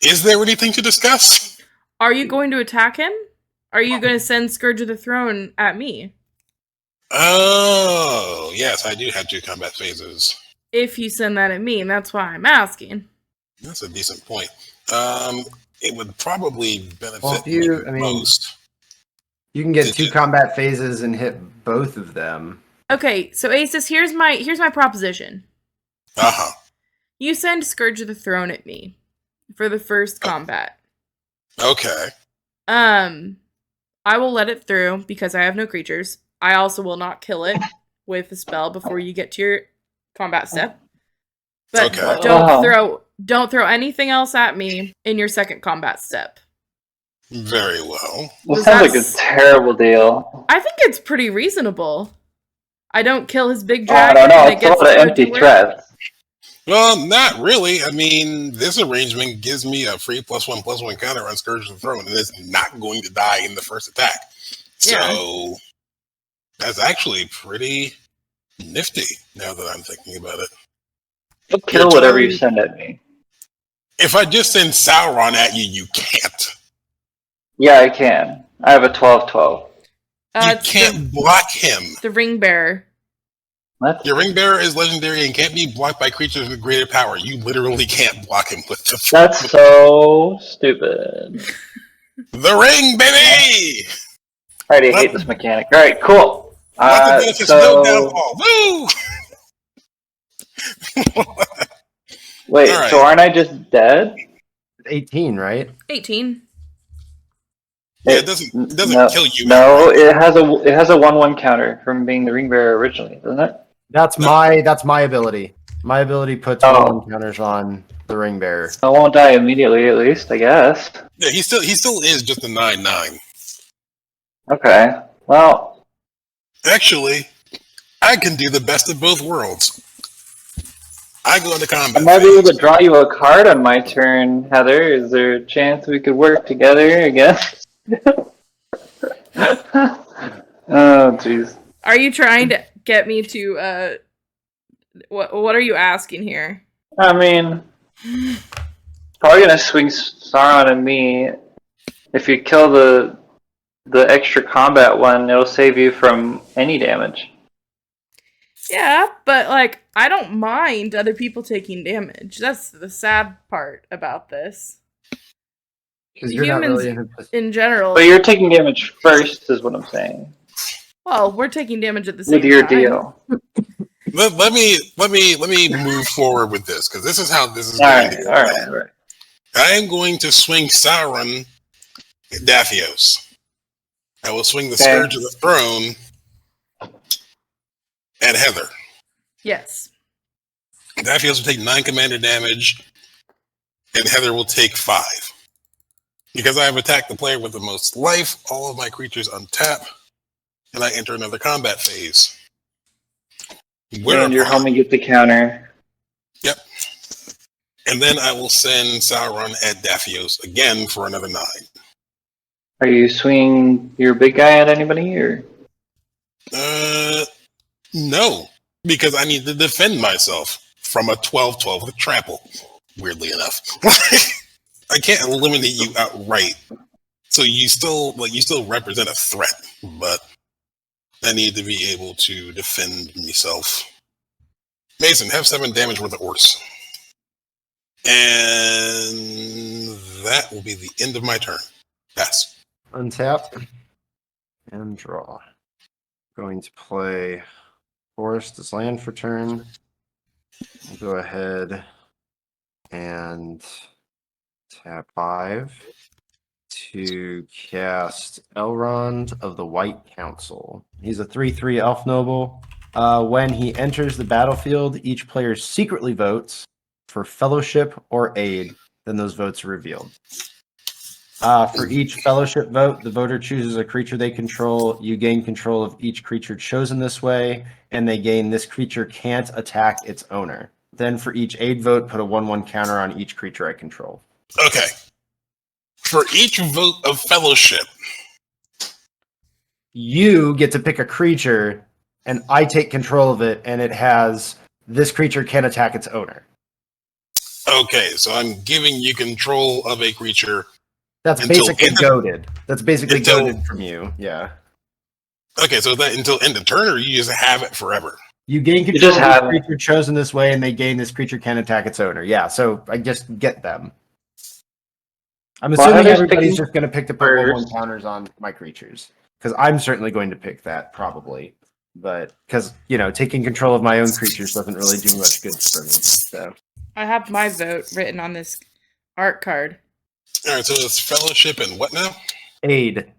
Is there anything to discuss? Are you going to attack him? Are you going to send Scourge of the Throne at me? Oh, yes, I do have 2 combat phases. If you send that at me, and that's why I'm asking. That's a decent point. It would probably benefit Well, if you- me I mean- most. You can get Did 2 you- combat phases and hit both of them. Okay, so Aces, here's my proposition. Uh-huh. You send Scourge of the Throne at me for the first combat. Okay. I will let it through because I have no creatures. I also will not kill it with a spell before you get to your combat step. But Okay. don't throw anything else at me in your second combat step. Very well. That Was sounds like a that- terrible deal. I think it's pretty reasonable. I don't kill his big I dragon. don't know. and It's it a gets lot of to empty do work. threats. Well, not really. I mean, this arrangement gives me a free +1/+1 counter on Scourge of the Throne, and it's not going to die in the first attack. So that's actually pretty nifty now that I'm thinking about it. I'll kill whatever you send at me. If I just send Sauron at you, you can't. Yeah, I can. I have a 12/12. You It's can't block him. the ring bearer. What? Your ring bearer is legendary and can't be blocked by creatures with greater power. You literally can't block him with the That's so stupid. the ring, baby. I already hate this mechanic. Alright, cool. Lots of benefits, no downfall. Woo! Wait, All so right. aren't I just dead? 18, right? 18. Yeah, it doesn't No, kill you no, outright. it has a 1/1 counter from being the ring bearer originally, doesn't it? That's No. my ability. My ability puts Oh. 1/1 counters on the ring bearer. I won't die immediately, at least, I guess. Yeah, he still is just a 9/9. Okay. Well, Actually, I can do the best of both worlds. I go into I combat might be able phase. to draw you a card on my turn, Heather. Is there a chance we could work together again? Oh, jeez. Are you trying to get me to what are you asking here? I mean, probably gonna swing Sauron and me. If you kill the extra combat one, it'll save you from any damage. Yeah, but like I don't mind other people taking damage. That's the sad part about this. Because you're not Humans really in a position. in general. But you're taking damage first, is what I'm saying. Well, we're taking damage at the same With your time. deal. Let me move forward with this, because this is how this is going to Alright, go. alright. I am going to swing Sauron at Daphios. I will swing the Okay. Scourge of the Throne at Heather. Yes. Daphios will take 9 commander damage, and Heather will take 5. Because I have attacked the player with the most life, all of my creatures untap, and I enter another combat phase. And your homie gets the counter. Yep. And then I will send Sauron at Daphios again for another 9. Are you swinging your big guy at anybody, or? No. Because I need to defend myself from a 12/12 with trample, weirdly enough. I can't eliminate you outright. So you still represent a threat, but I need to be able to defend myself. Mason, have 7 damage worth of orcs. And that will be the end of my turn. Pass. Untap and draw. Going to play Forest as land for turn. I'll go ahead and tap 5 to cast Elrond of the White Council. He's a 3/3 elf noble. When he enters the battlefield, each player secretly votes for fellowship or aid. Then those votes are revealed. For each fellowship vote, the voter chooses a creature they control. You gain control of each creature chosen this way, and they gain this creature can't attack its owner. Then for each aid vote, put a 1/1 counter on each creature I control. Okay. For each vote of fellowship, You get to pick a creature, and I take control of it, and it has this creature can attack its owner. okay, so I'm giving you control of a creature. That's Until basically end of- goaded. That's basically until- goaded from you. Yeah. Okay, so that until end of turn, or you just have it forever? You gain control just of have each it. creature chosen this way, and they gain this creature can attack its owner. Yeah, so I just get them. I'm Well, assuming Heather's everybody's picking just going to pick the put 1/1 first. counters on my creatures. Because I'm certainly going to pick that, probably. But, because, taking control of my own creatures doesn't really do much good for me. So, I have my vote written on this art card. All right, so it's fellowship and what now? aid.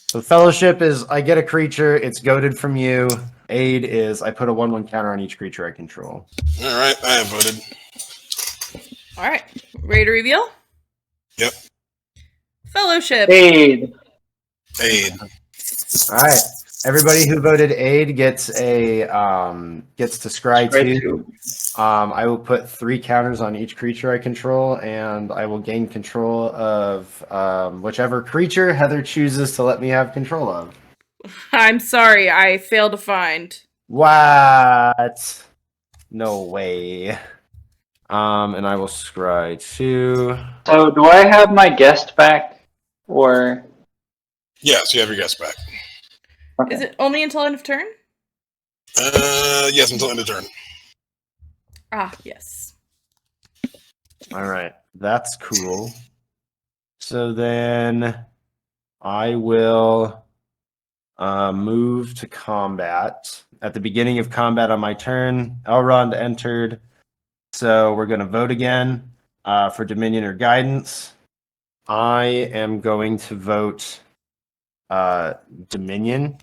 So fellowship is I get a creature, it's goaded from you. Aid is I put a 1/1 counter on each creature I control. All right, I have voted. All right, ready to reveal? Yep. Fellowship. Aid. Aid. All right. Everybody who voted aid gets to scry Right 2. I will put 3 counters on each creature I control, and I will gain control of whichever creature Heather chooses to let me have control of. I'm sorry, I failed to find. What? No way. And I will scry 2. So, do I have my guest back? Or. Yes, you have your guess back. Okay. Is it only until end of turn? Yes, until end of turn. Ah, yes. All right, that's cool. So then I will Move to combat. At the beginning of combat on my turn, Elrond entered. So we're going to vote again for Dominion or Guidance. I am going to vote Dominion.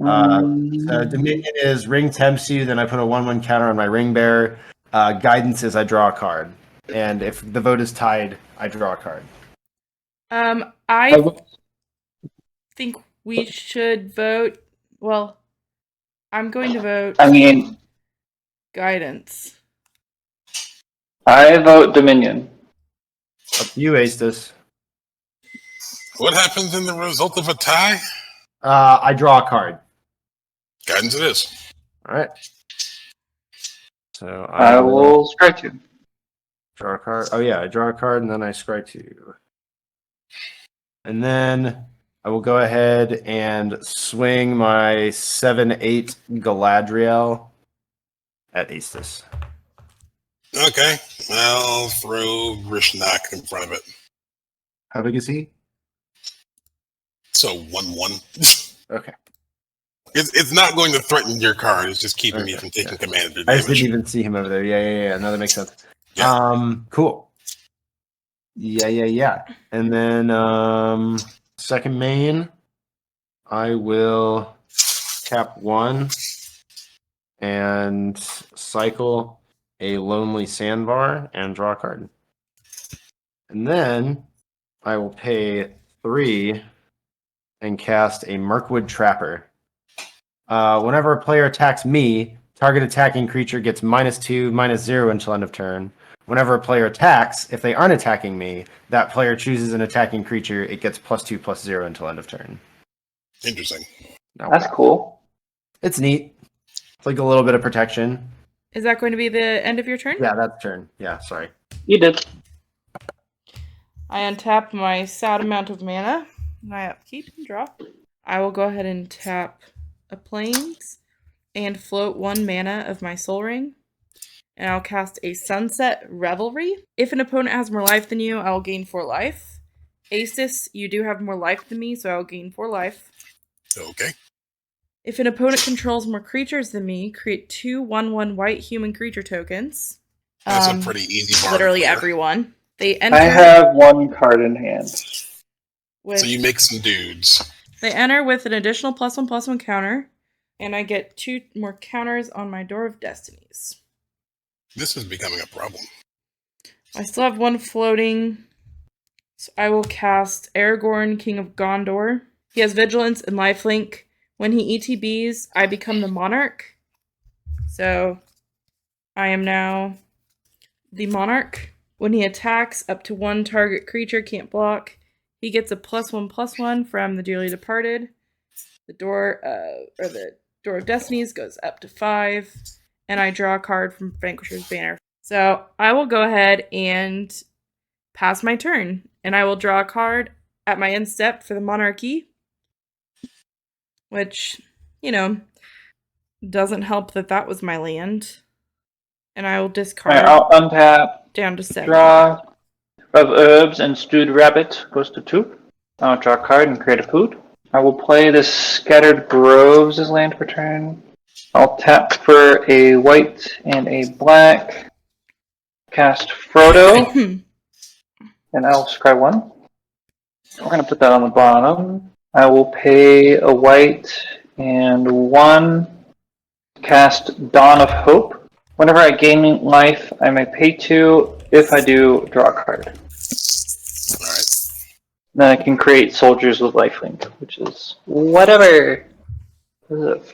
So Dominion is ring tempts you, then I put a 1/1 counter on my ring bearer. Guidance is I draw a card. And if the vote is tied, I draw a card. I think we should vote. Well, I'm going to vote. I mean, Guidance. I vote Dominion. Up to you, Astus. What happens in the result of a tie? I draw a card. Guidance it is. All right. So I will scry 2. draw a card. Oh yeah, I draw a card and then I scry 2. And then I will go ahead and swing my 7/8 Galadriel at Astus. Okay. I'll throw Grishnak in front of it. How big is he? So 1/1. Okay. It's not going to threaten your card. It's just keeping me Okay, from taking yeah. commander I just damage. didn't even see him over there. Yeah. No, that makes sense. Yeah. Cool. Yeah. And then second main, I will tap 1 and cycle a Lonely Sandbar and draw a card. And then I will pay 3 and cast a Mirkwood Trapper. Whenever a player attacks me, target attacking creature gets -2, -0 until end of turn. Whenever a player attacks, if they aren't attacking me, that player chooses an attacking creature, it gets +2, +0 until end of turn. Interesting. Now, That's cool. it's neat. It's like a little bit of protection. Is that going to be the end of your turn? Yeah, that's turn. Yeah, sorry. You did. I untap my sad amount of mana, and I upkeep and draw. I will go ahead and tap a Plains and float 1 mana of my Soul Ring. And I'll cast a Sunset Revelry. If an opponent has more life than you, I will gain 4 life. Astus, you do have more life than me, so I will gain 4 life. Okay. If an opponent controls more creatures than me, create 2 1/1 white human creature tokens. That's a pretty easy bar. Literally to clear. everyone. They enter I have 1 card in hand. with, So you make some dudes. They enter with an additional +1/+1 counter, and I get 2 more counters on my Door of Destinies. This is becoming a problem. I still have 1 floating, so I will cast Aragorn, King of Gondor. He has Vigilance and Lifelink. When he ETBs, I become the Monarch. So I am now the Monarch. When he attacks, up to 1 target creature can't block. He gets a +1/+1 from the Dearly Departed. The Door of Destinies goes up to 5, and I draw a card from Vanquisher's Banner. So I will go ahead and pass my turn, and I will draw a card at my end step for the Monarchy, which, doesn't help that was my land. And I will discard Alright, I'll untap, down to 7. draw. Of Herbs and Stewed Rabbit goes to 2. I'll draw a card and create a food. I will play the Scattered Groves as land per turn. I'll tap for a white and a black. Cast Frodo. And I'll scry 1. We're going to put that on the bottom. I will pay a white and 1. Cast Dawn of Hope. Whenever I gain life, I may pay 2. If I do, draw a card. Alright. Then I can create soldiers with lifelink, which is whatever. What is it,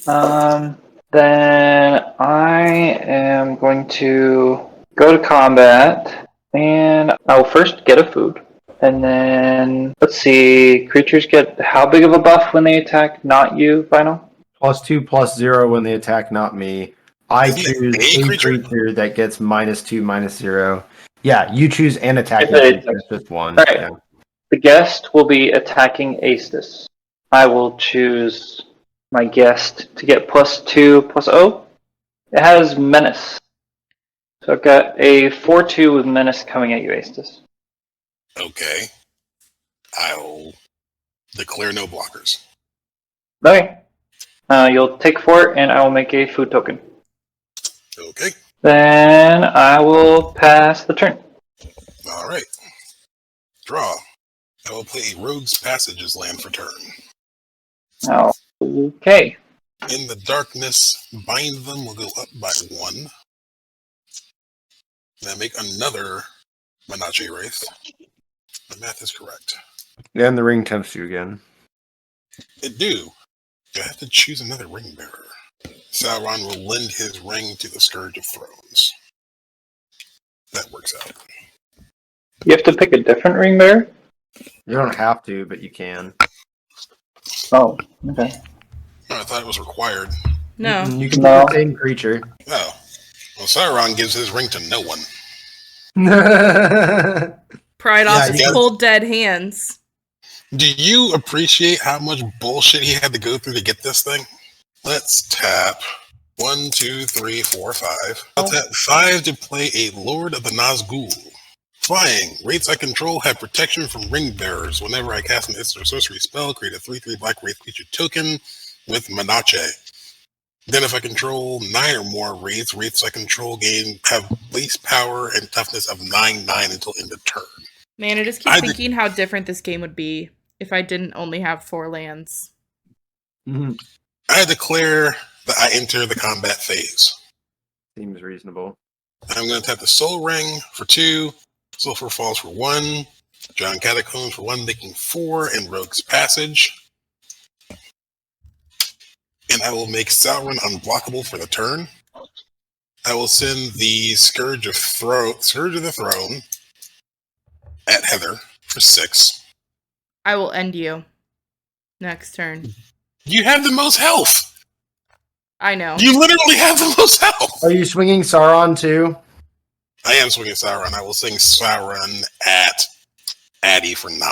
5? Then I am going to go to combat, and I'll first get a food. And then, let's see, creatures get how big of a buff when they attack, not you, Final? +2, +0 when they attack, not me. I choose a creature that gets -2, -0. Yeah, you choose an attacking creature. It's just 1. Right. Yeah. The guest will be attacking Astus. I will choose my guest to get +2, +0. It has Menace. So I've got a 4/2 with Menace coming at you, Astus. Okay. I'll declare no blockers. Okay. You'll take 4, and I will make a food token. Okay. Then I will pass the turn. All right. Draw. I will play a Rogue's Passage as land for turn. Okay. In the darkness, bind them will go up by 1. Then make another Menage Wraith. My math is correct. And the ring tempts you again. It do. You have to choose another ring bearer. Sauron will lend his ring to the Scourge of Thrones. That works out. You have to pick a different ring bearer? You don't have to, but you can. Oh, okay. Oh, I thought it was required. No. You can No. pick the same creature. Oh. Well, Sauron gives his ring to no one. Pry it off Yeah, his you- cold, dead hands. Do you appreciate how much bullshit he had to go through to get this thing? Let's tap 1, 2, 3, 4, 5. I'll tap 5 to play a Lord of the Nazgul. Flying. Wraiths I control have protection from ring bearers. Whenever I cast an instant or sorcery spell, create a 3/3 black wraith creature token with Menage. Then if I control 9 or more wraiths, wraiths I control have base power and toughness of 9/9 until end of turn. Man, I just keep thinking how different this game would be if I didn't only have 4 lands. I declare that I enter the combat phase. Seems reasonable. I'm going to tap the Soul Ring for 2, Sulfur Falls for 1, John Catacombs for 1, making 4, and Rogue's Passage. And I will make Sauron unblockable for the turn. I will send the Scourge of the Throne at Heather for 6. I will end you next turn. You have the most health! I know. You literally have the most health! Are you swinging Sauron too? I am swinging Sauron. I will sing Sauron at Addy for 9.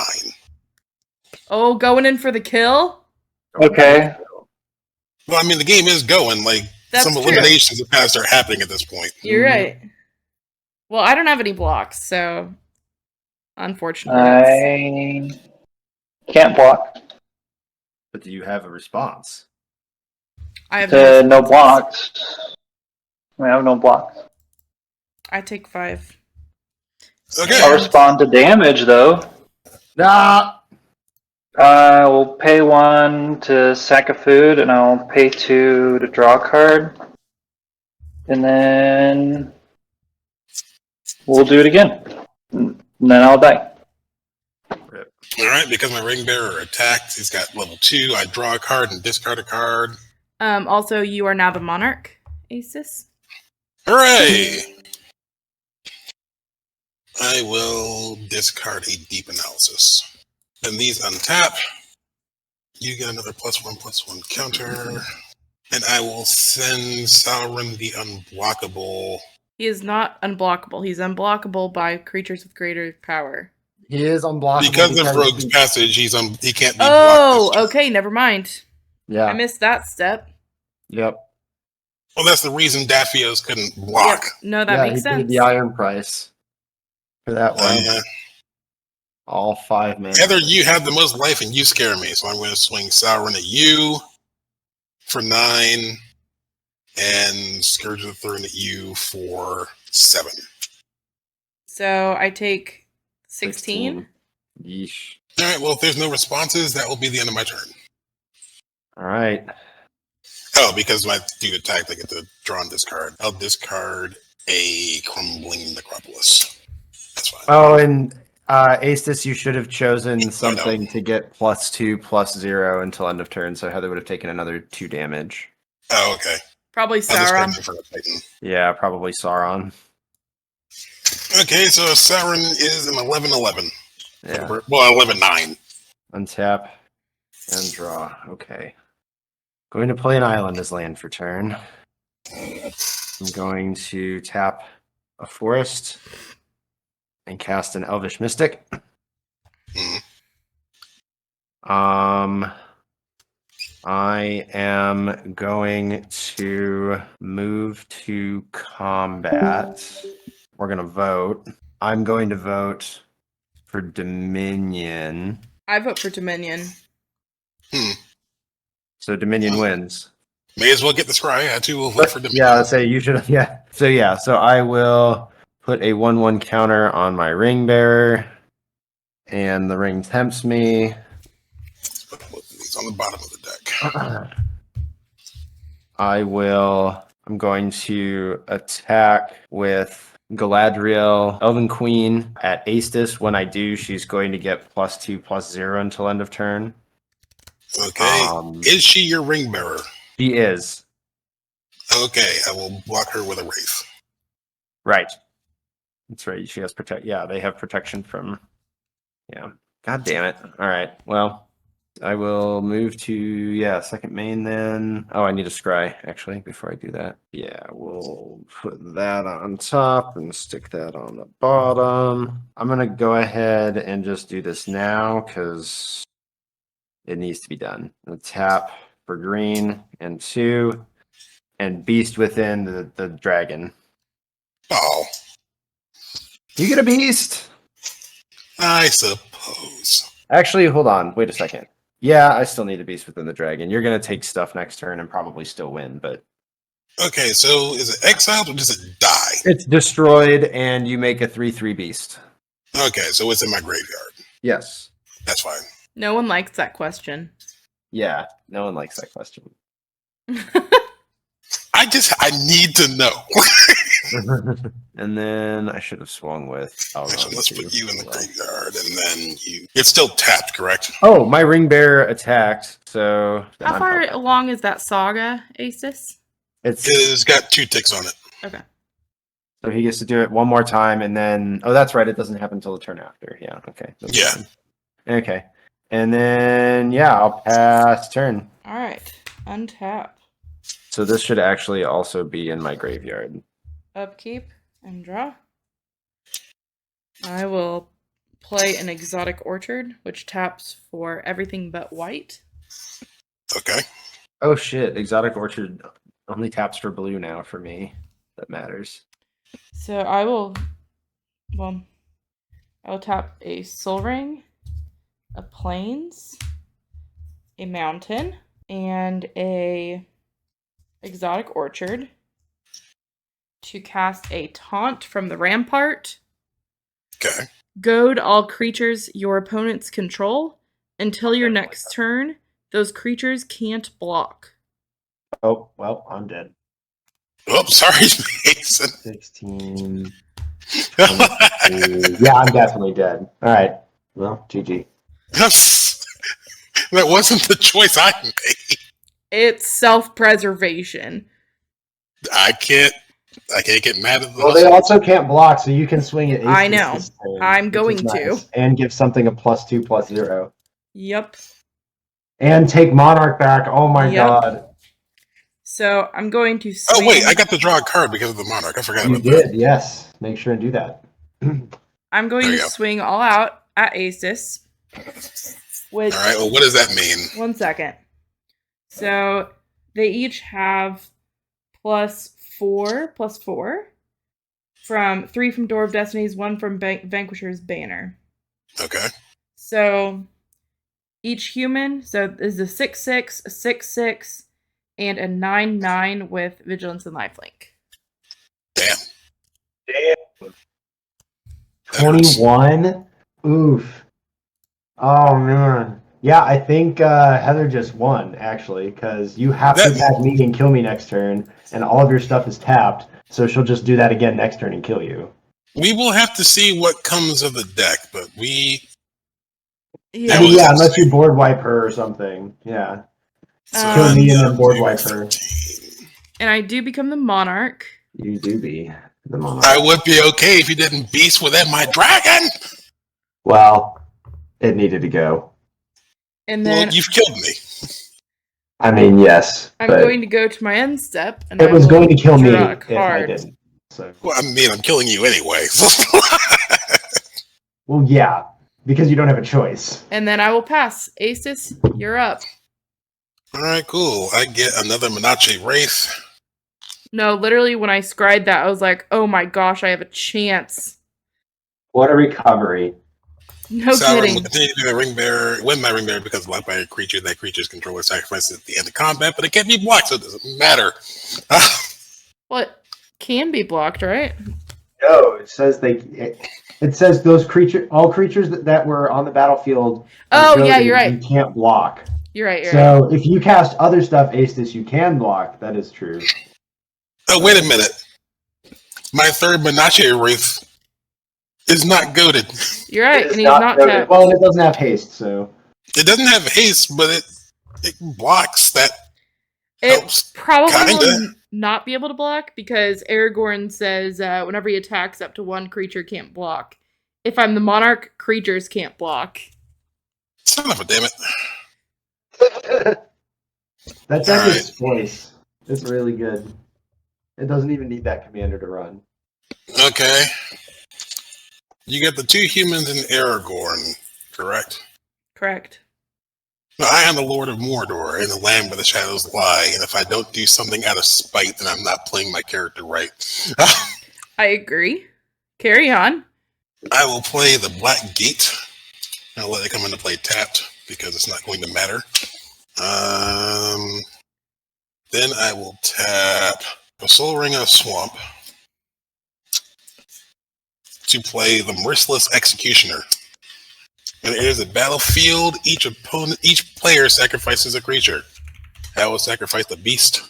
Oh, going in for the kill? Okay. Well, I mean, the game is going. Like, That's some true. eliminations have kind of start happening at this point. You're right. Well, I don't have any blocks, so unfortunately. I can't block. But do you have a response? I have No responses. blocks. I have no blocks. I take 5. Okay. I'll respond to damage, though. Ah! I will pay 1 to sack a food, and I'll pay 2 to draw a card. And then we'll do it again. And then I'll die. Alright, because my ring bearer attacked, he's got level 2. I draw a card and discard a card. Also, you are now the monarch, Asus. Hooray! I will discard a deep analysis. Then these untap. You get another +1/+1 counter. And I will send Sauron the unblockable. He is not unblockable. He's unblockable by creatures with greater power. He is unblockable. Because of Rogue's Passage, he can't be Oh, blocked. okay, never mind. Yeah. I missed that step. Yep. Well, that's the reason Daphios couldn't block. Yep. No, that makes he sense. paid the iron price for that one. All 5 man. Heather, you have the most life and you scare me, so I'm going to swing Sauron at you for 9 and Scourge of the Throne at you for 7. So I take 16. Yeesh. Alright, well, if there's no responses, that will be the end of my turn. All right. Oh, because when I do attack, I get to draw and discard. I'll discard a Crumbling Necropolis. That's fine. Oh, and Aestus, you should have chosen something to get +2/+0 until end of turn, so Heather would have taken another 2 damage. Oh, okay. Probably I'll discard Sauron. that for a Titan. Yeah, probably Sauron. Okay, so Sauron is an 11/11. Yeah. Well, 11/9. Untap and draw. Okay. Going to play an island as land for turn. I'm going to tap a forest and cast an Elvish Mystic. Mhm. I am going to move to combat. We're going to vote. I'm going to vote for Dominion. I vote for Dominion. So Dominion wins. May as well get the scry. I too will vote for Dominion. Yeah, let's say you should. Yeah. So I will put a 1/1 counter on my ring bearer, and the ring tempts me. He's on the bottom of the deck. I'm going to attack with Galadriel, Elven Queen at Aestus. When I do, she's going to get +2/+0 until end of turn. Okay. Is she your ring bearer? She is. Okay, I will block her with a wraith. Right. That's right. She has protect. Yeah, they have protection from. Yeah. God damn it. All right. Well, I will move to second main then. Oh, I need a scry actually before I do that. Yeah, we'll put that on top and stick that on the bottom. I'm gonna go ahead and just do this now because it needs to be done. And tap for green and 2, and beast within the dragon. Oh. You get a beast. I suppose. Actually, hold on. Wait a second. Yeah, I still need a beast within the dragon. You're going to take stuff next turn and probably still win, but... Okay, so is it exiled or does it die? It's destroyed, and you make a 3/3 beast. Okay, so it's in my graveyard. Yes. That's fine. No one likes that question. Yeah, no one likes that question. I need to know. And then I should have swung with... Actually, let's put you in the graveyard, and then you... It's still tapped, correct? Oh, my ring bearer attacked, so... How far along is that saga, Asus? It's got 2 ticks on it. Okay. So he gets to do it one more time, and then... Oh, that's right, it doesn't happen until the turn after. Yeah, okay. Yeah. Fine. Okay. And then, I'll pass turn. Alright. Untap. So this should actually also be in my graveyard. Upkeep and draw. I will play an Exotic Orchard, which taps for everything but white. Okay. Oh shit, Exotic Orchard only taps for blue now for me. That matters. So I will tap a Soul Ring, a Plains, a Mountain, and a Exotic Orchard to cast a Taunt from the Rampart. Okay. Goad all creatures your opponents control. Until your next turn, those creatures can't block. Oh, well, I'm dead. Oh, sorry, Mason. 16. 22. Yeah, I'm definitely dead. All right. Well, GG. That wasn't the choice I made. It's self-preservation. I can't get mad at the Well, they also can't block, so you can swing it. I know. I'm going to. And give something a +2/+0. Yep. And take Monarch back. Oh my god. So I'm going to swing. Oh wait, I got to draw a card because of the Monarch. I forgot You about did, that. yes. Make sure and do that. I'm going to swing all out at Asus. Which, all right, well, what does that mean? 1 second. So they each have +4 from 3 from Door of Destinies, 1 from Vanquisher's Banner. Okay. So each human, so is a 6/6, a 6/6, and a 9/9 with Vigilance and Lifelink. Damn. 21? Oof. Oh, man. Yeah, I think Heather just won, actually, because you have to attack me and kill me next turn, and all of your stuff is tapped, so she'll just do that again next turn and kill you. We will have to see what comes of the deck, but we... Yeah, unless you board wipe her or something. Yeah. Kill me and then board wipe her. And I do become the Monarch. You do be the Monarch. I would be okay if you didn't beast within my dragon! Well, it needed to go. And then well, you've killed me. I mean, yes. I'm going to go to my end step. And it was going to kill me if I didn't. So. Well, I mean, I'm killing you anyway. Well, yeah, because you don't have a choice. And then I will pass. Asus, you're up. All right, cool. I get another Menache Wraith. No, literally, when I scried that, I was like, oh my gosh, I have a chance. What a recovery. No Sauron kidding. will continue to be my ring bearer, win my ring bearer because blocked by a creature that creature's controller sacrifices at the end of combat, but it can't be blocked, so it doesn't matter. Well, it can be blocked, right? No, it says it says all creatures that were on the battlefield. Oh, yeah, you're right. You can't block. You're right. So if you cast other stuff, Aestus, you can block. That is true. Oh, wait a minute. My third Menashe Wraith is not goaded. You're right, It is and he's not goaded. tapped. Well, it doesn't have haste, so. It doesn't have haste, but it blocks. That It helps. probably will Kinda. not be able to block because Aragorn says whenever he attacks, up to one creature can't block. If I'm the monarch, creatures can't block. Son of a damn it. That deck Alright. is space. It's really good. It doesn't even need that commander to run. Okay. You get the two humans and Aragorn, correct? Correct. Now, I am the Lord of Mordor in the land where the shadows lie, and if I don't do something out of spite, then I'm not playing my character right. I agree. Carry on. I will play the Black Gate. I'll let it come into play tapped, because it's not going to matter. Then I will tap a Soul Ring of Swamp to play the Merciless Executioner. When it enters the battlefield, each player sacrifices a creature. I will sacrifice the beast.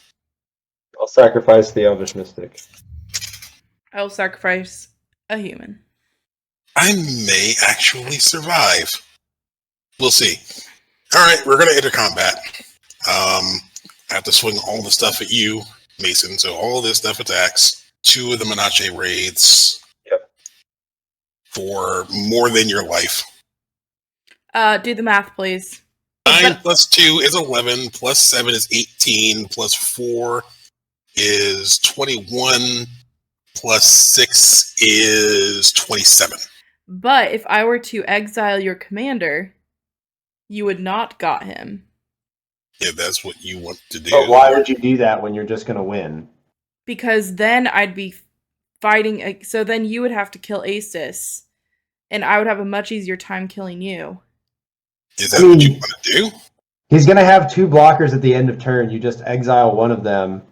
I'll sacrifice the Elvish Mystic. I will sacrifice a human. I may actually survive. We'll see. Alright, we're going to enter combat. I have to swing all the stuff at you, Mason, so all this stuff attacks. 2 of the Menashe raids. Yep. For more than your life. Do the math, please. 9 plus 2 is 11, plus 7 is 18, plus 4 is 21, plus 6 is 27. But if I were to exile your commander, you would not got him. If that's what you want to do. But why would you do that when you're just going to win? Because then I'd be fighting. So then you would have to kill Aestus, and I would have a much easier time killing you. Is that what you want to do? He's going to have 2 blockers at the end of turn. You just exile one of them,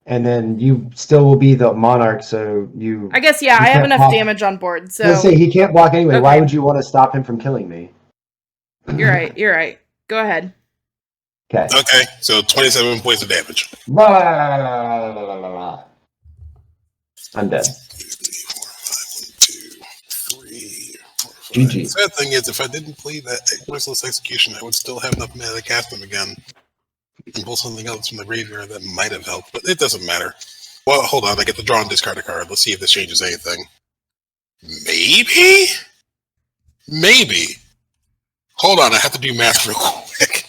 and then you still will be the monarch, so you... I guess, yeah, I have enough damage on board, so... Let's say he can't block anyway. Okay. Why would you want to stop him from killing me? You're right. Go ahead. Okay. Okay, so 27 points of damage. I'm dead. 2, 3, 4, 5, 1, 2, 3, 4, 5. GG. The sad thing is, if I didn't play that Merciless Execution, I would still have enough mana to cast them again. And pull something else from the graveyard that might have helped, but it doesn't matter. Well, hold on, I get to draw and discard a card. Let's see if this changes anything. Maybe? Maybe. Hold on, I have to do math real quick.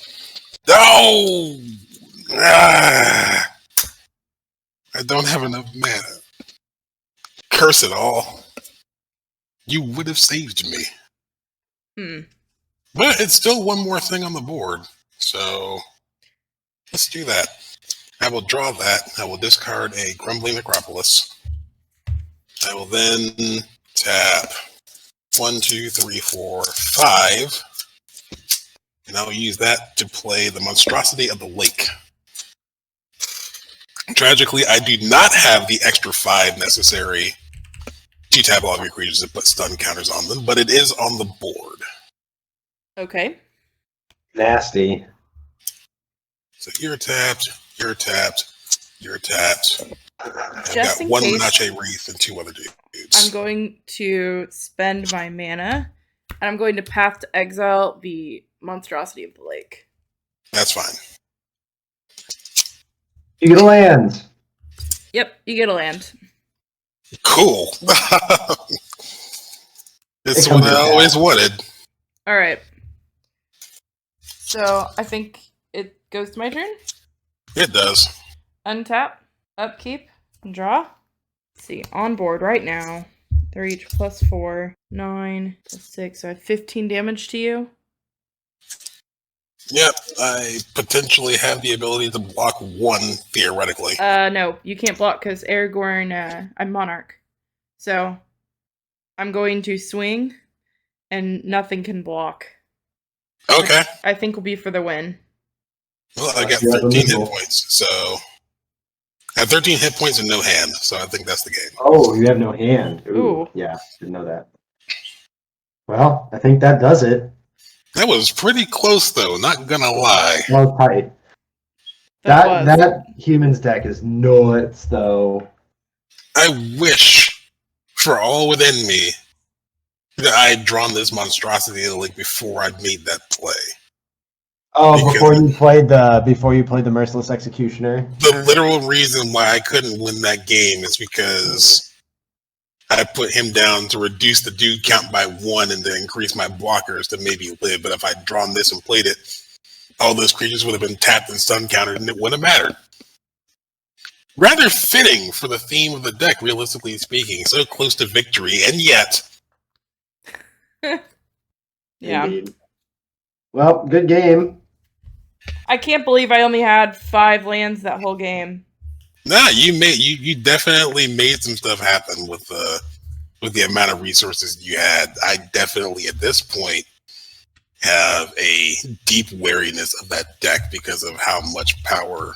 No! Ah! I don't have enough mana. Curse it all. You would have saved me. But it's still one more thing on the board, so let's do that. I will draw that. I will discard a Grumbling Necropolis. I will then tap 1, 2, 3, 4, 5. And I will use that to play the Monstrosity of the Lake. Tragically, I do not have the extra 5 necessary to tap all of your creatures and put stun counters on them, but it is on the board. Okay. Nasty. So you're tapped, you're tapped, you're tapped. I've Just got in one case, Menashe Wraith and 2 other dudes. I'm going to spend my mana, and I'm going to path to exile the Monstrosity of the Lake. That's fine. You get a land. Yep, you get a land. Cool. It's what I always wanted. Alright. So, I think it goes to my turn. It does. Untap, upkeep, and draw. Let's see, on board right now. They're each plus 4, 9, plus 6, so I have 15 damage to you. Yep, I potentially have the ability to block 1, theoretically. No, you can't block because Aragorn, I'm Monarch. So, I'm going to swing and nothing can block. Okay. I think will be for the win. Well, I got Yeah, 13 hit removal. points, so I have 13 hit points and no hand, so I think that's the game. Oh, you have no hand. Ooh. Yeah, didn't know that. Well, I think that does it. That was pretty close, though. Not gonna lie. That was tight. That humans deck is nuts, though. I wish, for all within me, that I had drawn this monstrosity like before I'd made that play. Oh, Because- before you played the Merciless Executioner. The literal reason why I couldn't win that game is because I put him down to reduce the dude count by 1 and then increase my blockers to maybe live. But if I'd drawn this and played it, all those creatures would have been tapped and stun countered, and it wouldn't have mattered. Rather fitting for the theme of the deck, realistically speaking. So close to victory, and yet. Yeah. Indeed. Well, good game. I can't believe I only had 5 lands that whole game. Nah, you definitely made some stuff happen with the amount of resources you had. I definitely at this point have a deep wariness of that deck because of how much power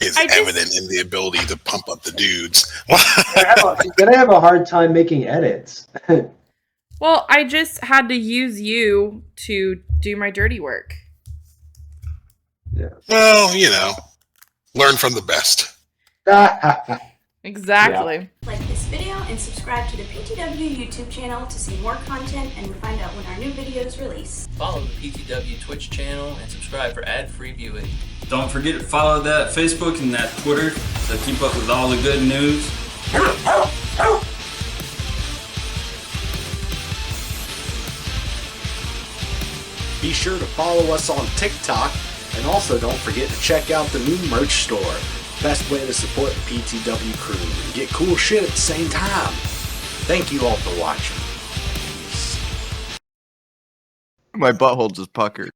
is evident in the ability to pump up the dudes. You're gonna have a hard time making edits. Well, I just had to use you to do my dirty work. Yeah. Well, learn from the best. Exactly. Like this video and subscribe to the PTW YouTube channel to see more content and find out when our new videos release. Follow the PTW Twitch channel and subscribe for ad-free viewing. Don't forget to follow that Facebook and that Twitter to keep up with all the good news. Be sure to follow us on TikTok, and also don't forget to check out the new merch store. Best way to support the PTW crew and get cool shit at the same time. Thank you all for watching. Peace. My butthole just puckered.